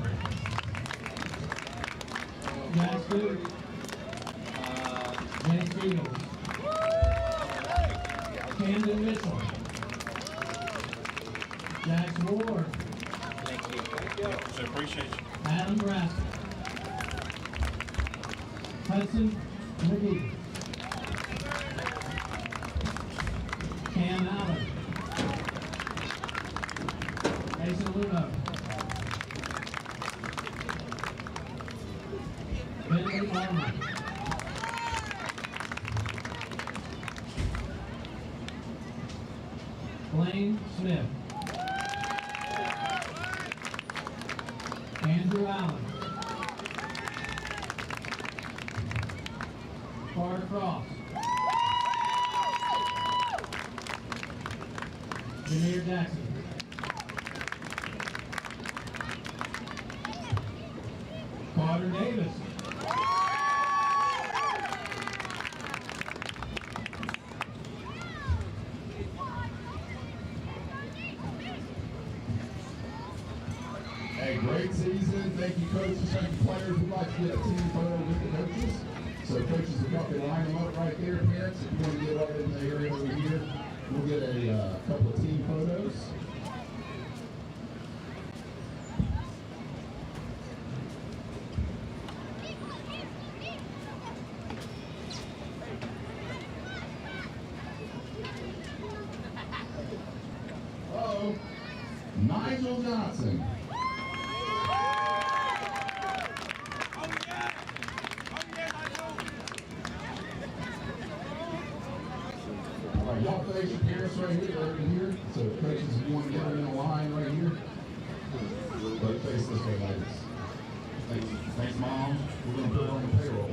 Jack Stewart. James Beagles. Camden Mitchell. Jax Ward. Thank you. Thank you. I appreciate you. Adam Brassel. Hudson McGee. Cam Allen. Mason Luno. Bentley Armour. Blaine Smith. Andrew Allen. Carter Cross. Jameer Jackson. Carter Davis. Hey, great season. Thank you, coaches. Thank you, players. We'd like to get a team photo with the coaches. So coaches, if y'all can line them up right there, parents, if you want to get right in the area over here, we'll get a couple of team photos. Uh-oh. Nigel Johnson. Y'all face your parents right here, over here. So coaches, if you want to get them in a line right here, but face this way, ladies. Thanks, thanks, Mom. We're going to put it on the payroll.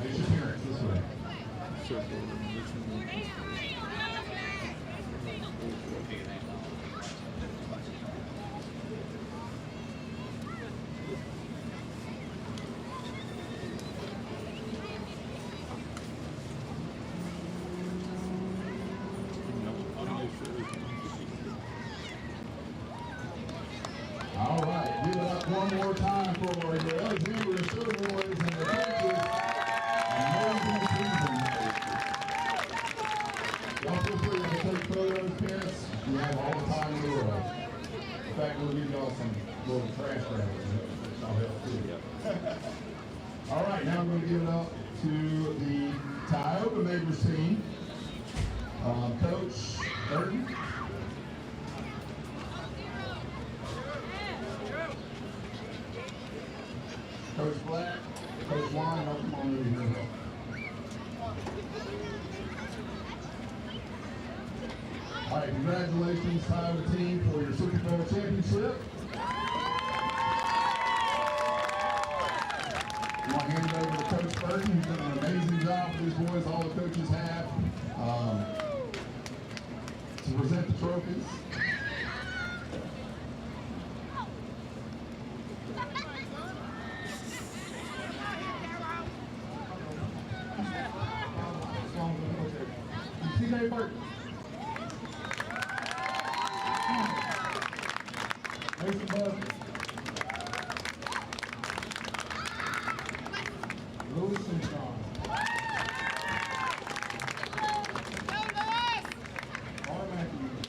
Face your parents this way. All right, give it up one more time for the Alexandria Showboys and the coaches. Amazing season. Y'all feel free to take photos, parents. You have all the time in the world. In fact, we'll give y'all some little trash bags. That'll help too. All right, now I'm going to give it up to the Tioga Neighbors team. Coach Burton. Coach Black, Coach Wine, y'all come on over here and help. All right, congratulations, Tioga team, for your Super Bowl championship. I want to hand it over to Coach Burton. He's done an amazing job for these boys. All the coaches have to present the trophies. Mason Buzzard. Louis Simpson. Mark Matthews.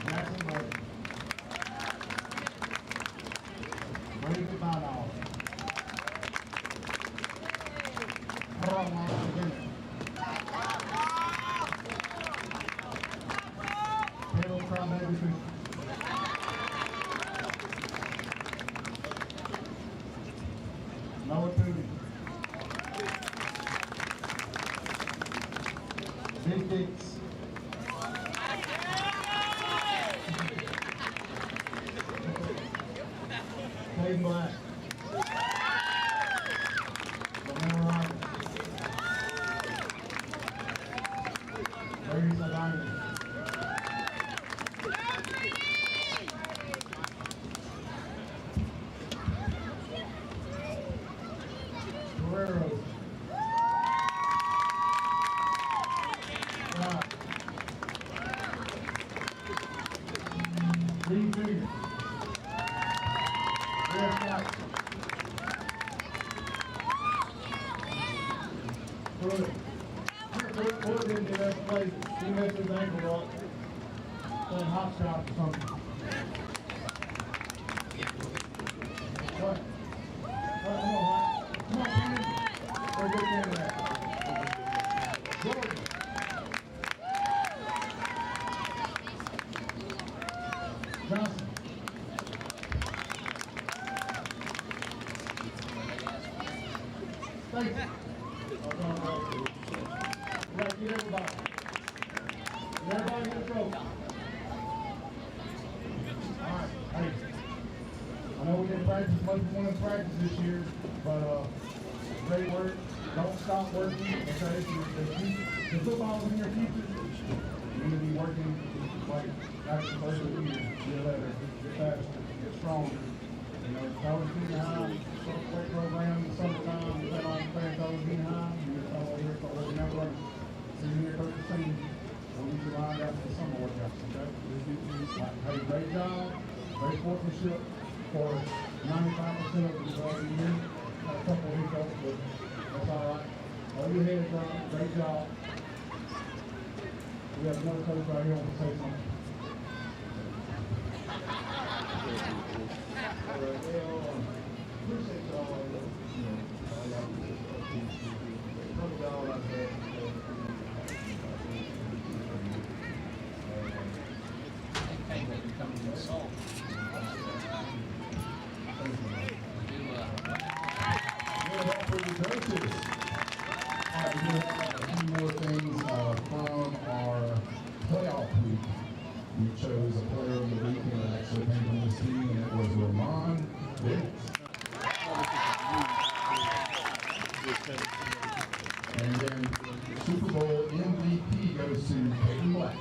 Jackson Burton. Brady $5. Carl Martin Bennett. Taylor Crybaby Fisher. Noah Tooney. Big Dix. Clayton Black. Lamar Roberts. Larry Sadani. Guerrero. Green Jr. Red White. Ford didn't do that play. He messed his ankle up. Playing hopscotch or something. What? Come on, White. Come on, Peter. Where's your camera at? Jordan. Johnson. Thank you. You gotta get everybody. Everybody get a trophy. Alright, hey. I know we didn't practice much more than practice this year, but great work. Don't stop working, okay? The football's in your future. You need to be working like after the first of the year. Get better, get faster, get stronger. You know, college junior high, weight program in the summertime, depending on playing college junior high, you just come over here, start working out running. Senior year, coach, senior. We'll get you lined up for the summer workouts, okay? Hey, great job, great sportsmanship for 95% of the year. Got a couple of hiccups, but that's all right. Hold your head down, great job. We have another coach right here who wants to say something. Appreciate y'all, all y'all out there. A few more things from our playoff week. We chose a player of the week and it actually came from this team, and it was Ramon Bennett. And then Super Bowl MVP goes to Peyton Black.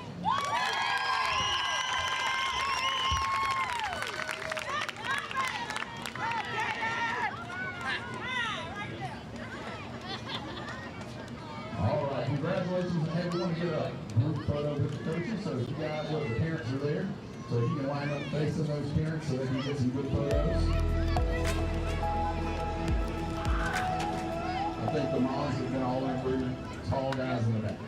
All right, congratulations to everyone. Get a group photo with the coaches. So you guys, the parents are there. So you can line up facing those parents so they can get some good photos. I think the moms have been all in for tall guys in the back.